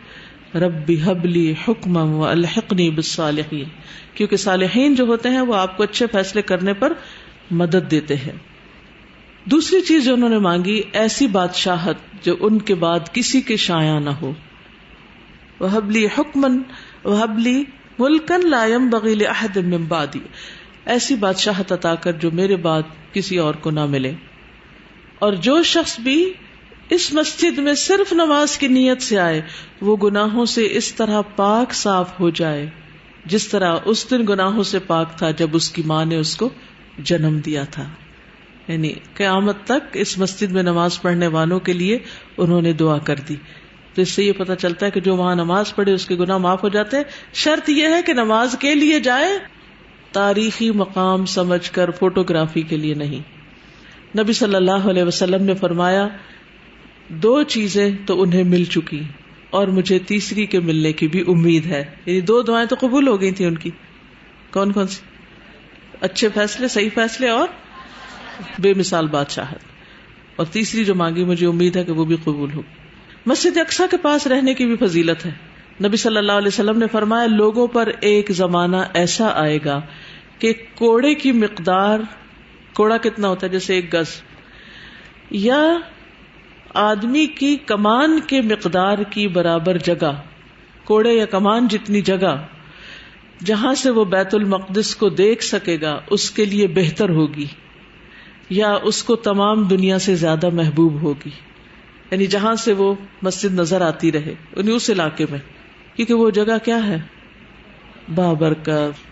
رب ہب لی حکما والحقنی بالصالحین، کیونکہ صالحین جو ہوتے ہیں وہ آپ کو اچھے فیصلے کرنے پر مدد دیتے ہیں. دوسری چیز جو انہوں نے مانگی، ایسی بادشاہت جو ان کے بعد کسی کے شایع نہ ہو. وہب لی حکما وہب لی ملکا لا ينبغی لأحد من بعدی، ایسی بادشاہت عطا کر جو میرے بعد کسی اور کو نہ ملے. اور جو شخص بھی اس مسجد میں صرف نماز کی نیت سے آئے وہ گناہوں سے اس طرح پاک صاف ہو جائے جس طرح اس دن گناہوں سے پاک تھا جب اس کی ماں نے اس کو جنم دیا تھا. یعنی قیامت تک اس مسجد میں نماز پڑھنے والوں کے لیے انہوں نے دعا کر دی. تو اس سے یہ پتہ چلتا ہے کہ جو وہاں نماز پڑھے اس کے گناہ معاف ہو جاتے ہیں. شرط یہ ہے کہ نماز کے لیے جائے، تاریخی مقام سمجھ کر، فوٹوگرافی کے لیے نہیں. نبی صلی اللہ علیہ وسلم نے فرمایا 2 چیزیں تو انہیں مل چکی اور مجھے تیسری کے ملنے کی بھی امید ہے. یعنی 2 دعائیں تو قبول ہو گئی تھی ان کی. کون کون سی؟ اچھے فیصلے، صحیح فیصلے اور بے مثال بادشاہت. اور تیسری جو مانگی مجھے امید ہے کہ وہ بھی قبول ہوگی. مسجد اقصیٰ کے پاس رہنے کی بھی فضیلت ہے. نبی صلی اللہ علیہ وسلم نے فرمایا لوگوں پر ایک زمانہ ایسا آئے گا کہ کوڑے کی مقدار، کوڑا کتنا ہوتا ہے جیسے 1 گز، یا آدمی کی کمان کے مقدار کی برابر جگہ، کوڑے یا کمان جتنی جگہ جہاں سے وہ بیت المقدس کو دیکھ سکے گا اس کے لیے بہتر ہوگی، یا اس کو تمام دنیا سے زیادہ محبوب ہوگی. یعنی جہاں سے وہ مسجد نظر آتی رہے یعنی اس علاقے میں، کیونکہ وہ جگہ کیا ہے؟ بابرکت.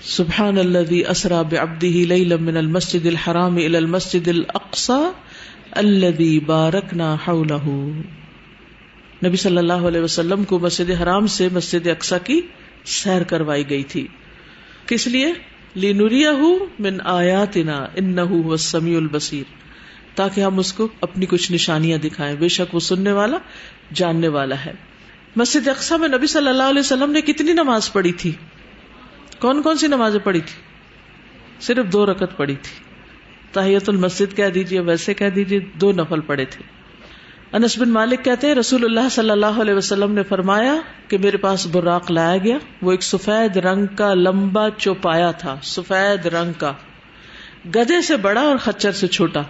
سبحان الذی اسری بعبدہ لیلا من المسجد الحرام الی المسجد الاقصی الذی بارکنا حولہ. نبی صلی اللہ علیہ وسلم کو مسجد حرام سے مسجد اقصی کی سیر کروائی گئی تھی. کس لیے؟ لنریہ من آیاتنا انہ هو السمیع البصیر، تاکہ ہم اس کو اپنی کچھ نشانیاں دکھائیں، بے شک وہ سننے والا جاننے والا ہے. مسجد اقصی میں نبی صلی اللہ علیہ وسلم نے کتنی نماز پڑھی تھی؟ کون کون سی نمازیں پڑھی تھی؟ صرف 2 رکعت پڑھی تھی. تحیۃ المسجد کہہ دیجئے، ویسے کہہ دیجئے، 2 نفل پڑھے تھے. انس بن مالک کہتے ہیں رسول اللہ صلی اللہ علیہ وسلم نے فرمایا کہ میرے پاس براق لایا گیا، وہ ایک سفید رنگ کا لمبا چوپایا تھا، سفید رنگ کا، گدھے سے بڑا اور خچر سے چھوٹا.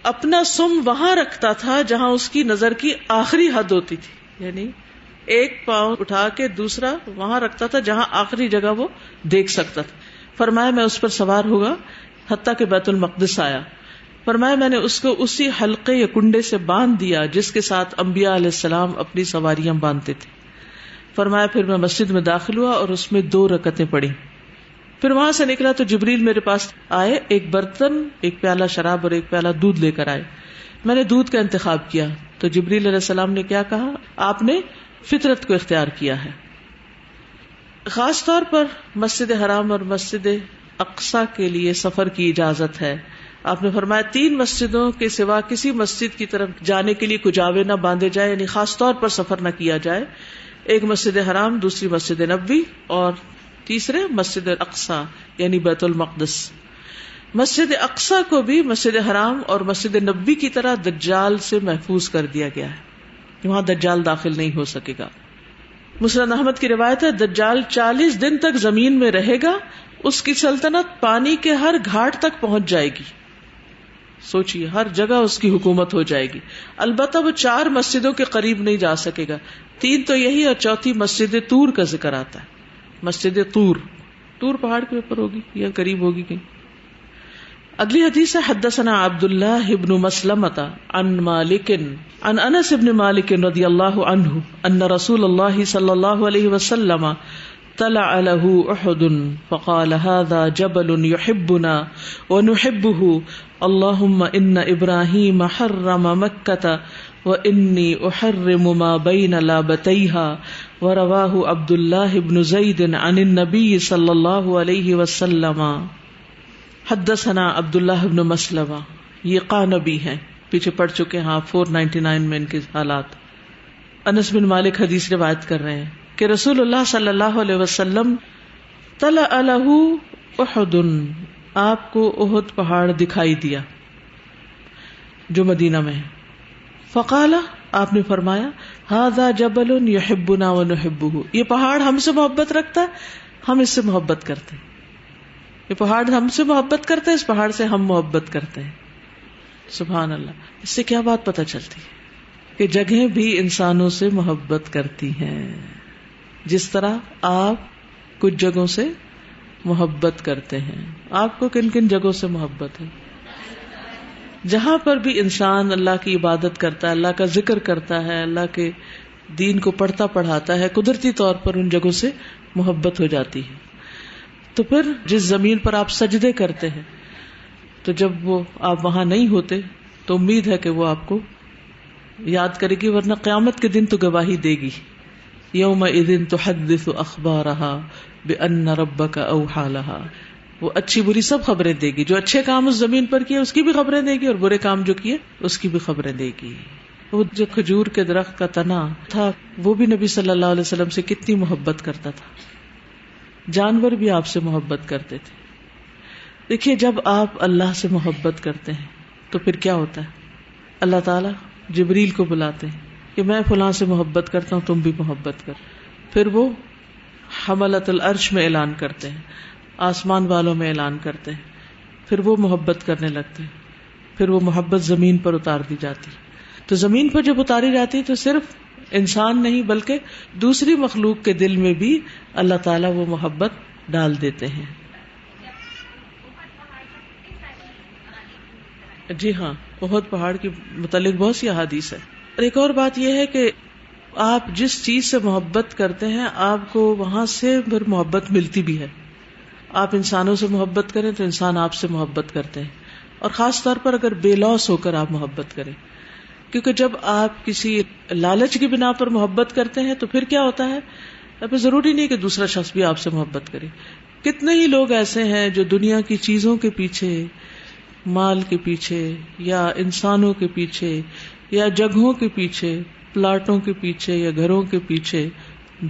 اپنا سم وہاں رکھتا تھا جہاں اس کی نظر کی آخری حد ہوتی تھی، یعنی ایک پاؤں اٹھا کے دوسرا وہاں رکھتا تھا جہاں آخری جگہ وہ دیکھ سکتا تھا. فرمایا میں اس پر سوار ہوگا حتیٰ کہ بیت المقدس آیا. فرمایا میں نے اس کو اسی حلقے یا کنڈے سے باندھ دیا جس کے ساتھ انبیاء علیہ السلام اپنی سواریاں باندھتے تھے. فرمایا پھر میں مسجد میں داخل ہوا اور اس میں 2 رکعتیں پڑھی. پھر وہاں سے نکلا تو جبریل میرے پاس آئے، ایک برتن، ایک پیالہ شراب اور ایک پیالہ دودھ لے کر آئے. میں نے دودھ کا انتخاب کیا تو جبریل علیہ السلام نے کیا کہا؟ آپ نے فطرت کو اختیار کیا ہے. خاص طور پر مسجد حرام اور مسجد اقصیٰ کے لیے سفر کی اجازت ہے. آپ نے فرمایا 3 مسجدوں کے سوا کسی مسجد کی طرف جانے کے لیے کجاوے نہ باندھے جائے، یعنی خاص طور پر سفر نہ کیا جائے. ایک مسجد حرام، دوسری مسجد نبوی اور تیسرے مسجد اقصیٰ یعنی بیت المقدس. مسجد اقصیٰ کو بھی مسجد حرام اور مسجد نبوی کی طرح دجال سے محفوظ کر دیا گیا ہے، وہاں دجال داخل نہیں ہو سکے گا. مسند احمد کی روایت ہے دجال 40 دن تک زمین میں رہے گا، اس کی سلطنت پانی کے ہر گھاٹ تک پہنچ جائے گی. سوچئے ہر جگہ اس کی حکومت ہو جائے گی. البتہ وہ 4 مسجدوں کے قریب نہیں جا سکے گا. 3 تو یہی اور چوتھی مسجد طور کا ذکر آتا ہے. مسجد طور پہاڑ کے اوپر ہوگی یا قریب ہوگی کہیں. اگلی حدیث ہے حدثنا عبداللہ ابن مسلمۃ عن مالک عن انس ابن مالک رضی اللہ عنہ ان رسول اللہ صلی اللہ علیہ وسلم طلع له احد فقال هذا جبل يحبنا ونحبه اللهم ان ابراهيم حرم مكة واني احرم ما بين لابتيها ورواه عبد الله بن زيد عن النبي صلى الله عليه وسلم. حدثنا عبد الله بن مسلمہ، یہ قانبی ہیں، پیچھے پڑھ چکے ہیں آپ 499 میں ان کے حالات. انس بن مالک حدیث روایت کر رہے ہیں کہ رسول اللہ صلی اللہ علیہ وسلم طلع له احد، آپ کو احد پہاڑ دکھائی دیا جو مدینہ میں ہے. فقال، آپ نے فرمایا ھذا جبل یحبنا ونحبہ، یہ پہاڑ ہم سے محبت رکھتا ہے، ہم اس سے محبت کرتے ہیں. یہ پہاڑ ہم سے محبت کرتے ہیں، اس پہاڑ سے ہم محبت کرتے ہیں. سبحان اللہ. اس سے کیا بات پتہ چلتی ہے کہ جگہیں بھی انسانوں سے محبت کرتی ہیں، جس طرح آپ کچھ جگہوں سے محبت کرتے ہیں. آپ کو کن کن جگہوں سے محبت ہے؟ جہاں پر بھی انسان اللہ کی عبادت کرتا ہے، اللہ کا ذکر کرتا ہے، اللہ کے دین کو پڑھتا پڑھاتا ہے، قدرتی طور پر ان جگہوں سے محبت ہو جاتی ہے. تو پھر جس زمین پر آپ سجدے کرتے ہیں، تو جب وہ آپ وہاں نہیں ہوتے تو امید ہے کہ وہ آپ کو یاد کرے گی، ورنہ قیامت کے دن تو گواہی دے گی. یومئذ تحدث اخبارها بان ربک اوحی لها، وہ اچھی بری سب خبریں دے گی. جو اچھے کام اس زمین پر کیے اس کی بھی خبریں دے گی، اور برے کام جو کیے اس کی بھی خبریں دے گی. وہ جو کھجور کے درخت کا تنا تھا، وہ بھی نبی صلی اللہ علیہ وسلم سے کتنی محبت کرتا تھا. جانور بھی آپ سے محبت کرتے تھے. دیکھیے، جب آپ اللہ سے محبت کرتے ہیں تو پھر کیا ہوتا ہے؟ اللہ تعالیٰ جبریل کو بلاتے ہیں کہ میں فلاں سے محبت کرتا ہوں، تم بھی محبت کر. پھر وہ حملۃ العرش میں اعلان کرتے ہیں، آسمان والوں میں اعلان کرتے ہیں، پھر وہ محبت کرنے لگتے ہیں. پھر وہ محبت زمین پر اتار دی جاتی. تو زمین پر جب اتاری جاتی تو صرف انسان نہیں بلکہ دوسری مخلوق کے دل میں بھی اللہ تعالیٰ وہ محبت ڈال دیتے ہیں. جی ہاں، احد پہاڑ کے متعلق بہت سی احادیث ہے. اور ایک اور بات یہ ہے کہ آپ جس چیز سے محبت کرتے ہیں آپ کو وہاں سے پھر محبت ملتی بھی ہے. آپ انسانوں سے محبت کریں تو انسان آپ سے محبت کرتے ہیں، اور خاص طور پر اگر بے لوث ہو کر آپ محبت کریں، کیونکہ جب آپ کسی لالچ کی بنا پر محبت کرتے ہیں تو پھر کیا ہوتا ہے، اب ضروری نہیں کہ دوسرا شخص بھی آپ سے محبت کرے. کتنے ہی لوگ ایسے ہیں جو دنیا کی چیزوں کے پیچھے، مال کے پیچھے، یا انسانوں کے پیچھے، یا جگہوں کے پیچھے، پلاٹوں کے پیچھے یا گھروں کے پیچھے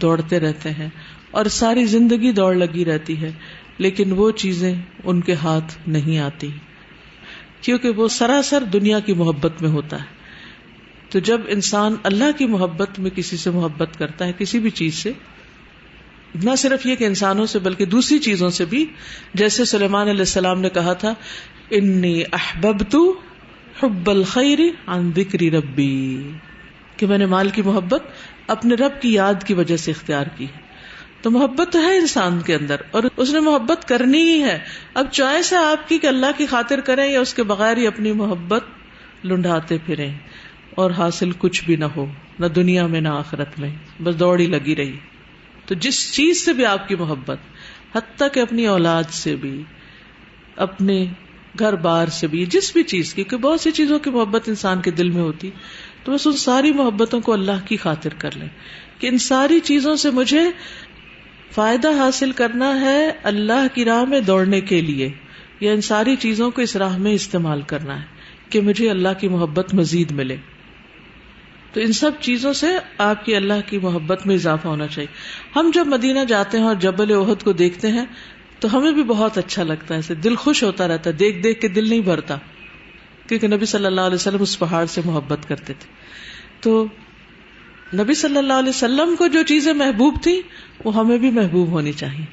دوڑتے رہتے ہیں، اور ساری زندگی دوڑ لگی رہتی ہے، لیکن وہ چیزیں ان کے ہاتھ نہیں آتی، کیونکہ وہ سراسر دنیا کی محبت میں ہوتا ہے. تو جب انسان اللہ کی محبت میں کسی سے محبت کرتا ہے، کسی بھی چیز سے، نہ صرف یہ کہ انسانوں سے بلکہ دوسری چیزوں سے بھی، جیسے سلیمان علیہ السلام نے کہا تھا انی احببت حب الخیر عن ذکر ربی، کہ میں نے مال کی محبت اپنے رب کی یاد کی وجہ سے اختیار کی. تو محبت تو ہے انسان کے اندر، اور اس نے محبت کرنی ہی ہے. اب چوائس ہے آپ کی کہ اللہ کی خاطر کریں یا اس کے بغیر ہی اپنی محبت لنڈھاتے پھریں اور حاصل کچھ بھی نہ ہو، نہ دنیا میں نہ آخرت میں، بس دوڑ ہی لگی رہی. تو جس چیز سے بھی آپ کی محبت، حتیٰ کہ اپنی اولاد سے بھی، اپنے گھر بار سے بھی، جس بھی چیز کی، کہ بہت سی چیزوں کی محبت انسان کے دل میں ہوتی، تو بس ان ساری محبتوں کو اللہ کی خاطر کر لیں کہ ان ساری چیزوں سے مجھے فائدہ حاصل کرنا ہے اللہ کی راہ میں دوڑنے کے لیے، یا ان ساری چیزوں کو اس راہ میں استعمال کرنا ہے کہ مجھے اللہ کی محبت مزید ملے. تو ان سب چیزوں سے آپ کی اللہ کی محبت میں اضافہ ہونا چاہیے. ہم جب مدینہ جاتے ہیں اور جبل احد کو دیکھتے ہیں تو ہمیں بھی بہت اچھا لگتا ہے، ایسے دل خوش ہوتا رہتا ہے، دیکھ دیکھ کے دل نہیں بھرتا، کیونکہ نبی صلی اللہ علیہ وسلم اس پہاڑ سے محبت کرتے تھے. تو نبی صلی اللہ علیہ وسلم کو جو چیزیں محبوب تھیں وہ ہمیں بھی محبوب ہونی چاہیے.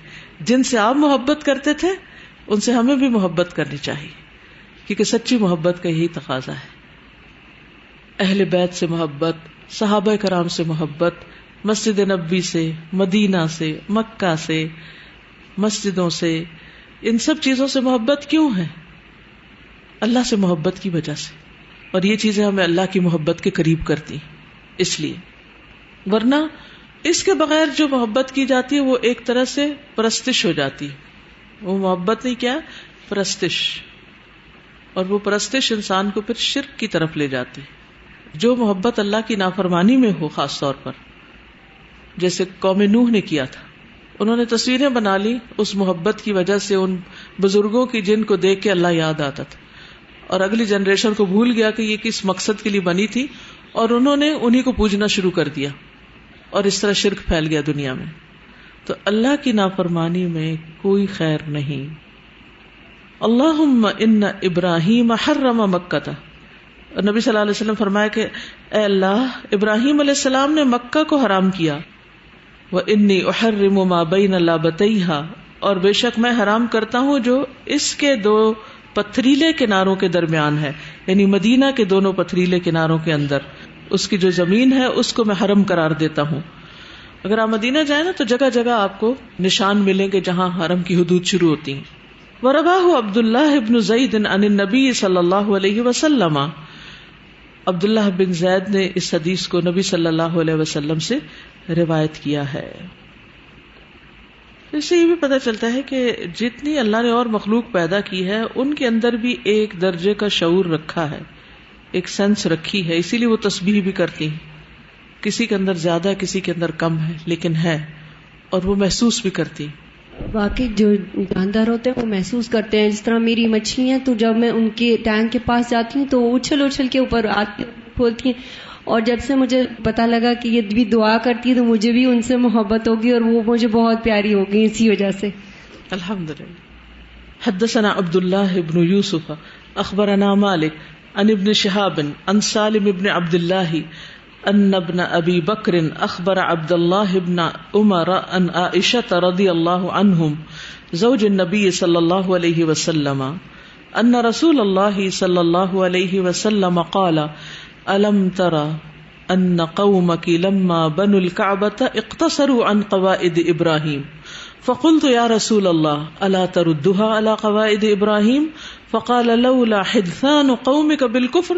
جن سے آپ محبت کرتے تھے ان سے ہمیں بھی محبت کرنی چاہیے، کیونکہ سچی محبت کا یہی تقاضا ہے. اہل بیت سے محبت، صحابہ کرام سے محبت، مسجد نبوی سے، مدینہ سے، مکہ سے، مسجدوں سے، ان سب چیزوں سے محبت کیوں ہے؟ اللہ سے محبت کی وجہ سے. اور یہ چیزیں ہمیں اللہ کی محبت کے قریب کرتی ہیں اس لیے. ورنہ اس کے بغیر جو محبت کی جاتی ہے وہ ایک طرح سے پرستش ہو جاتی ہے. وہ محبت نہیں، کیا پرستش، اور وہ پرستش انسان کو پھر شرک کی طرف لے جاتی. جو محبت اللہ کی نافرمانی میں ہو، خاص طور پر جیسے قوم نوح نے کیا تھا، انہوں نے تصویریں بنا لی اس محبت کی وجہ سے ان بزرگوں کی جن کو دیکھ کے اللہ یاد آتا تھا، اور اگلی جنریشن کو بھول گیا کہ یہ کس مقصد کے لیے بنی تھی، اور انہوں نے انہی کو پوجنا شروع کر دیا، اور اس طرح شرک پھیل گیا دنیا میں. تو اللہ کی نافرمانی میں کوئی خیر نہیں. اللہم ان ابراہیم حرم مکہ، نبی صلی اللہ علیہ وسلم فرمایا کہ اے اللہ، ابراہیم علیہ السلام نے مکہ کو حرام کیا. وَإِنِّي أُحَرِّمُ مَا بَيْنَ لَابَتَيْهَا، اور بے شک میں حرام کرتا ہوں جو اس کے دو پتھریلے کناروں کے درمیان ہے، یعنی مدینہ کے دونوں پتھریلے کناروں کے اندر اس کی جو زمین ہے اس کو میں حرم قرار دیتا ہوں. اگر آپ مدینہ جائیں نا تو جگہ جگہ آپ کو نشان ملیں گے جہاں حرم کی حدود شروع ہوتی ہیں. وَرَوَاهُ عبد اللہ بن زید عن النبی صلی اللہ علیہ وسلم، عبداللہ بن زید نے اس حدیث کو نبی صلی اللہ علیہ وسلم سے روایت کیا ہے. اس سے یہ بھی پتہ چلتا ہے کہ جتنی اللہ نے اور مخلوق پیدا کی ہے ان کے اندر بھی ایک درجے کا شعور رکھا ہے، ایک سینس رکھی ہے، اسی لیے وہ تسبیح بھی کرتی ہیں. کسی کے اندر زیادہ، کسی کے اندر کم ہے، لیکن ہے، اور وہ محسوس بھی کرتی ہیں. واقعی جو جاندار ہوتے ہیں وہ محسوس کرتے ہیں. جس طرح میری مچھلیاں تو جب میں ان کے ٹینک کے پاس جاتی ہوں تو اچھل اچھل کے اوپر آتی بولتی ہیں، اور جب سے مجھے پتا لگا کہ یہ بھی دعا کرتی ہے تو مجھے بھی ان سے محبت ہوگی اور وہ مجھے بہت پیاری ہوگی اسی وجہ سے. الحمدللہ. حدثنا عبد اللہ بن یوسف اخبرنا مالک عن ابن شہاب عن سالم بن عبد اللہ ان ابن ابی بکر اخبر عبد اللہ بن عمر عن عائشہ رضی اللہ عنہم زوج النبی صلی اللہ علیہ وسلم ان رسول اللہ صلی اللہ علیہ وسلم قال الم ترى ان قومك لما بنوا الكعبة اقتصروا عن قواعد ابراہیم فقلت يا رسول الله الا تردها على قواعد ابراہیم فقال لولا حدثان قومك بالكفر.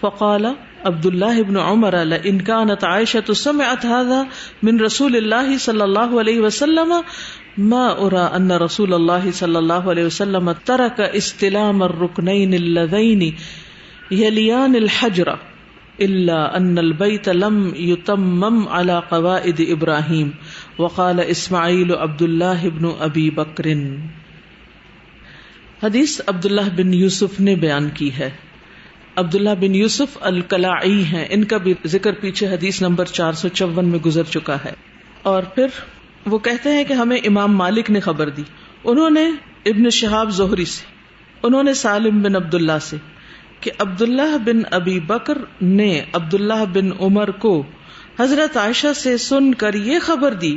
فقال عبد الله بن عمر لئن كانت عائشة سمعت هذا من رسول الله صلى الله عليه وسلم ما أرى أن رسول الله صلى الله عليه وسلم ترك استلام الركنين اللذين يليان الحجر إلا أن البيت لم يتمم على قواعد إبراهيم. وقال إسماعيل عبد الله بن أبي بكر. حدیث عبداللہ بن یوسف نے بیان کی ہے. عبداللہ بن یوسف الکلاعی ہیں، ان کا بھی ذکر پیچھے حدیث نمبر 454 میں گزر چکا ہے. اور پھر وہ کہتے ہیں کہ ہمیں امام مالک نے خبر دی، انہوں نے ابن شہاب زہری سے، انہوں نے سالم بن عبداللہ سے، کہ عبداللہ بن ابی بکر نے عبداللہ بن عمر کو حضرت عائشہ سے سن کر یہ خبر دی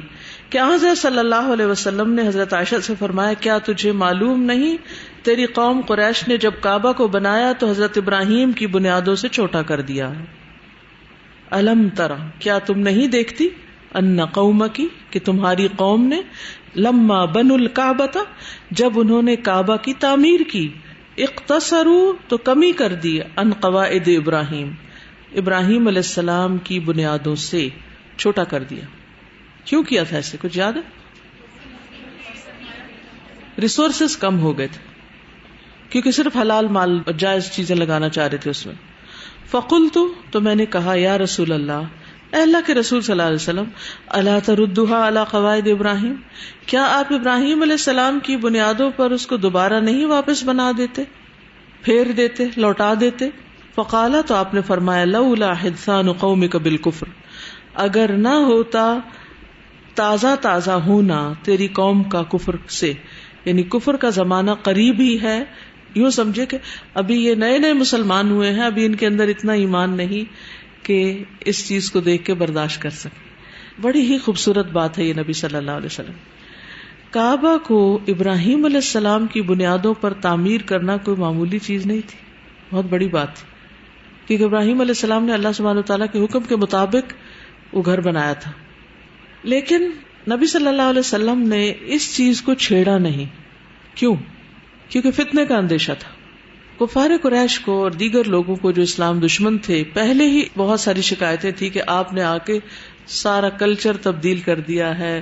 کہ حضرت صلی اللہ علیہ وسلم نے حضرت عائشہ سے فرمایا کیا تجھے معلوم نہیں تیری قوم قریش نے جب کعبہ کو بنایا تو حضرت ابراہیم کی بنیادوں سے چھوٹا کر دیا ہے. الم ترى، کیا تم نہیں دیکھتی، ان قومکی، کہ تمہاری قوم نے، لما بنوا الکعبۃ، جب انہوں نے کعبہ کی تعمیر کی، اقتصروا، تو کمی کر دی، عن قواعد ابراہیم، ابراہیم علیہ السلام کی بنیادوں سے چھوٹا کر دیا. کیوں کیا تھا ایسے، کچھ یاد ہے؟ ریسورسز کم ہو گئے تھے کیونکہ صرف حلال مال جائز چیزیں لگانا چاہ رہے تھے اس میں. فقلت، تو میں نے کہا، یا رسول اللہ، اے اللہ کے رسول صلی اللہ علیہ وسلم، الا تردها علی قواعد ابراہیم، کیا آپ ابراہیم علیہ السلام کی بنیادوں پر اس کو دوبارہ نہیں واپس بنا دیتے، پھیر دیتے، لوٹا دیتے؟ فقالا، تو آپ نے فرمایا، لولا حدثان قومک بالکفر، اگر نہ ہوتا تازہ ہونا تیری قوم کا کفر سے، یعنی کفر کا زمانہ قریب ہی ہے. یوں سمجھے کہ ابھی یہ نئے نئے مسلمان ہوئے ہیں، ابھی ان کے اندر اتنا ایمان نہیں کہ اس چیز کو دیکھ کے برداشت کر سکے. بڑی ہی خوبصورت بات ہے یہ نبی صلی اللہ علیہ وسلم. کعبہ کو ابراہیم علیہ السلام کی بنیادوں پر تعمیر کرنا کوئی معمولی چیز نہیں تھی، بہت بڑی بات تھی، کیونکہ ابراہیم علیہ السلام نے اللہ سبحانہ وتعالیٰ کے حکم کے مطابق وہ گھر بنایا تھا. لیکن نبی صلی اللہ علیہ وسلم نے اس چیز کو چھیڑا نہیں. کیوں؟ کیونکہ فتنے کا اندیشہ تھا. کفار قریش کو اور دیگر لوگوں کو جو اسلام دشمن تھے پہلے ہی بہت ساری شکایتیں تھی کہ آپ نے آ کے سارا کلچر تبدیل کر دیا ہے،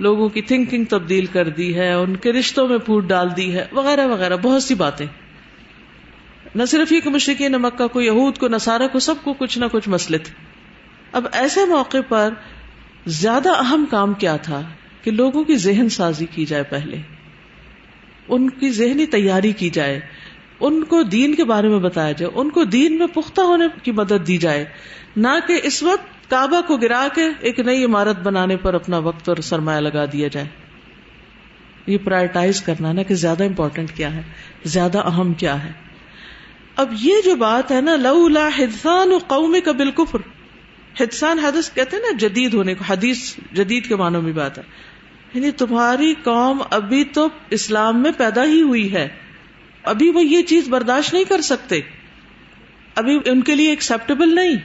لوگوں کی تھنکنگ تبدیل کر دی ہے، ان کے رشتوں میں پھوٹ ڈال دی ہے، وغیرہ وغیرہ بہت سی باتیں. نہ صرف یہ کہ مشرکین مکہ کو، یہود کو، نصارہ کو، سب کو کچھ نہ کچھ مسئلے تھے. اب ایسے موقع پر زیادہ اہم کام کیا تھا کہ لوگوں کی ذہن سازی کی جائے، پہلے ان کی ذہنی تیاری کی جائے، ان کو دین کے بارے میں بتایا جائے، ان کو دین میں پختہ ہونے کی مدد دی جائے، نہ کہ اس وقت کعبہ کو گرا کے ایک نئی عمارت بنانے پر اپنا وقت اور سرمایہ لگا دیا جائے. یہ پرائرٹائز کرنا نا کہ زیادہ امپورٹنٹ کیا ہے، زیادہ اہم کیا ہے. اب یہ جو بات ہے نا، لولا حدثان قومک بالکفر، حدثان حدث کہتے ہیں نا جدید ہونے کو، حدیث جدید کے معنوں میں بات ہے، یعنی تمہاری قوم ابھی تو اسلام میں پیدا ہی ہوئی ہے، ابھی وہ یہ چیز برداشت نہیں کر سکتے، ابھی ان کے لیے ایکسیپٹیبل نہیں.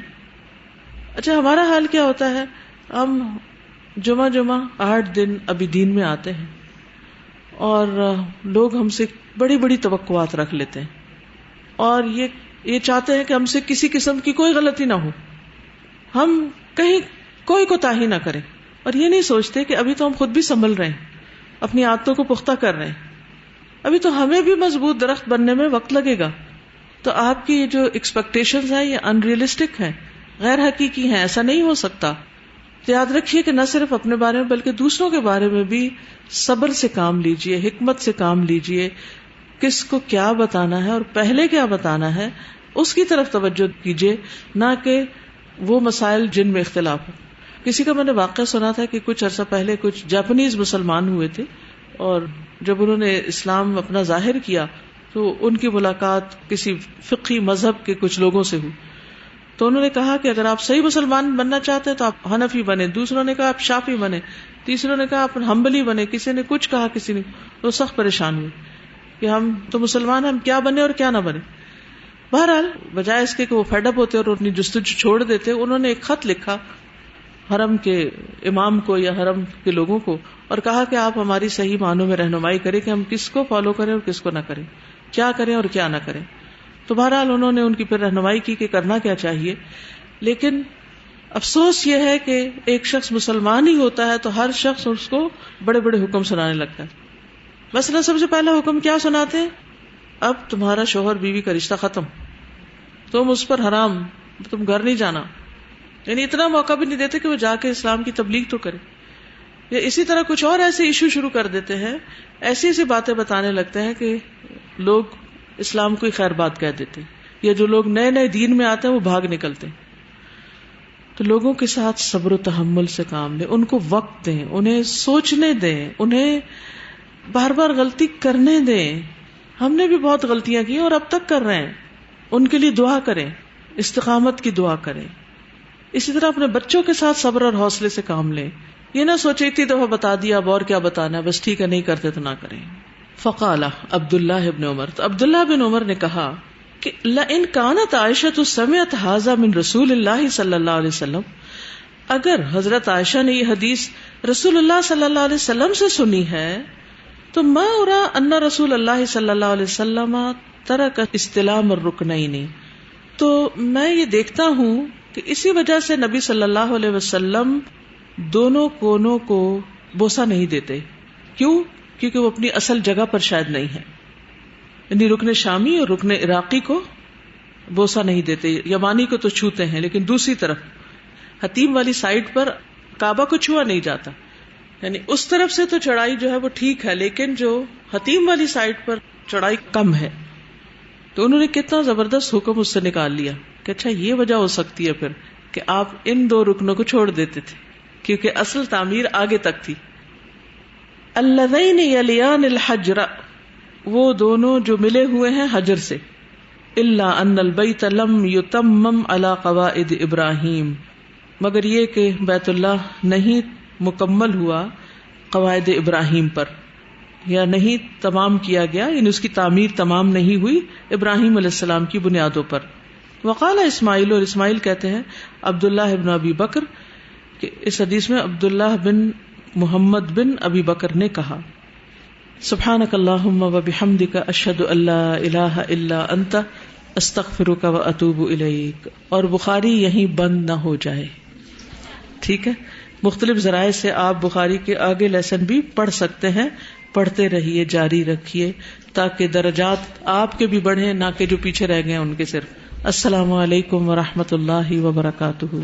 اچھا ہمارا حال کیا ہوتا ہے، ہم جمعہ 8 دن ابھی دین میں آتے ہیں اور لوگ ہم سے بڑی بڑی توقعات رکھ لیتے ہیں اور یہ چاہتے ہیں کہ ہم سے کسی قسم کی کوئی غلطی نہ ہو، ہم کہیں کوئی کوتاہی نہ کریں، اور یہ نہیں سوچتے کہ ابھی تو ہم خود بھی سنبھل رہے ہیں، اپنی عادتوں کو پختہ کر رہے ہیں، ابھی تو ہمیں بھی مضبوط درخت بننے میں وقت لگے گا. تو آپ کی جو ایکسپیکٹیشنز ہیں یہ ان ریئلسٹک ہیں، غیر حقیقی ہیں، ایسا نہیں ہو سکتا. تو یاد رکھیے کہ نہ صرف اپنے بارے میں بلکہ دوسروں کے بارے میں بھی صبر سے کام لیجئے، حکمت سے کام لیجئے. کس کو کیا بتانا ہے اور پہلے کیا بتانا ہے اس کی طرف توجہ کیجئے، نہ کہ وہ مسائل جن میں اختلاف ہو. کسی کا میں نے واقعہ سنا تھا کہ کچھ عرصہ پہلے کچھ جاپنیز مسلمان ہوئے تھے، اور جب انہوں نے اسلام اپنا ظاہر کیا تو ان کی ملاقات کسی فقہی مذہب کے کچھ لوگوں سے ہوئی. تو انہوں نے کہا کہ اگر آپ صحیح مسلمان بننا چاہتے ہیں تو آپ حنفی بنے، دوسروں نے کہا آپ شافعی بنے، تیسروں نے کہا آپ حنبلی بنے، کسی نے کچھ کہا، کسی نے. وہ سخت پریشان ہوئے کہ ہم تو مسلمان ہیں، ہم کیا بنے اور کیا نہ بنے. بہرحال بجائے اس کے کہ وہ فیڈ اپ ہوتے اور اپنی جستجو چھوڑ دیتے، انہوں نے ایک خط لکھا حرم کے امام کو یا حرم کے لوگوں کو اور کہا کہ آپ ہماری صحیح معنوں میں رہنمائی کریں کہ ہم کس کو فالو کریں اور کس کو نہ کریں، کیا کریں اور کیا نہ کریں. تو بہرحال انہوں نے ان کی پھر رہنمائی کی کہ کرنا کیا چاہیے. لیکن افسوس یہ ہے کہ ایک شخص مسلمان ہی ہوتا ہے تو ہر شخص اس کو بڑے بڑے حکم سنانے لگتا ہے. مثلا سب سے پہلا حکم کیا سناتے ہیں، اب تمہارا شوہر بیوی کا رشتہ ختم، تم اس پر حرام، تم گھر نہیں جانا. یعنی اتنا موقع بھی نہیں دیتے کہ وہ جا کے اسلام کی تبلیغ تو کرے. یا اسی طرح کچھ اور ایسے ایشو شروع کر دیتے ہیں، ایسی ایسی باتیں بتانے لگتے ہیں کہ لوگ اسلام کو ہی خیر بات کہہ دیتے ہیں، یا جو لوگ نئے نئے دین میں آتے ہیں وہ بھاگ نکلتے ہیں. تو لوگوں کے ساتھ صبر و تحمل سے کام لیں، ان کو وقت دیں، انہیں سوچنے دیں، انہیں بار بار غلطی کرنے دیں. ہم نے بھی بہت غلطیاں کی اور اب تک کر رہے ہیں. ان کے لیے دعا کریں، استقامت کی دعا کریں. اسی طرح اپنے بچوں کے ساتھ صبر اور حوصلے سے کام لیں. یہ نہ سوچے اتنی دفعہ بتا دیا اب اور کیا بتانا ہے، بس ٹھیک ہے نہیں کرتے تو نہ کریں. فقال عبداللہ ابن عمر، تو عبداللہ بن عمر نے کہا کہ لئن كانت عائشة سمعت هذا من رسول اللہ صلی اللہ علیہ وسلم، اگر حضرت عائشہ نے یہ حدیث رسول اللہ صلی اللہ علیہ وسلم سے سنی ہے تو ما ارى ان رسول اللہ صلی اللہ علیہ وسلم ترک استلام الرکنین، تو میں یہ دیکھتا ہوں کہ اسی وجہ سے نبی صلی اللہ علیہ وسلم دونوں کونوں کو بوسہ نہیں دیتے. کیوں؟ کیونکہ وہ اپنی اصل جگہ پر شاید نہیں ہے. یعنی رکن شامی اور رکن عراقی کو بوسہ نہیں دیتے. یمانی کو تو چھوتے ہیں لیکن دوسری طرف حتیم والی سائڈ پر کعبہ کو چھوا نہیں جاتا. یعنی اس طرف سے تو چڑھائی جو ہے وہ ٹھیک ہے، لیکن جو حتیم والی سائڈ پر چڑھائی کم ہے. تو انہوں نے کتنا زبردست حکم اس سے نکال لیا کہ اچھا یہ وجہ ہو سکتی ہے پھر کہ آپ ان دو رکنوں کو چھوڑ دیتے تھے کیونکہ اصل تعمیر آگے تک تھی. اللذین یلیان الحجر، وہ دونوں جو ملے ہوئے ہیں حجر سے. الا ان البیت لم یتمم علی قواعد ابراہیم، مگر یہ کہ بیت اللہ نہیں مکمل ہوا قواعد ابراہیم پر، یا نہیں تمام کیا گیا، یعنی اس کی تعمیر تمام نہیں ہوئی ابراہیم علیہ السلام کی بنیادوں پر. وقال اسماعیل، اور اسماعیل کہتے ہیں عبداللہ ابن ابی بکر، کہ اس حدیث میں عبداللہ بن محمد بن ابی بکر نے کہا سبحانک اللہم و بحمدک اشہد ان لا الہ الا انت استغفرک و اتوب الیک. اور بخاری یہیں بند نہ ہو جائے, ٹھیک ہے. مختلف ذرائع سے آپ بخاری کے آگے لیسن بھی پڑھ سکتے ہیں. پڑھتے رہیے, جاری رکھیے, تاکہ درجات آپ کے بھی بڑھیں, نہ کہ جو پیچھے رہ گئے ان کے صرف. السلام علیکم ورحمۃ اللہ وبرکاتہ.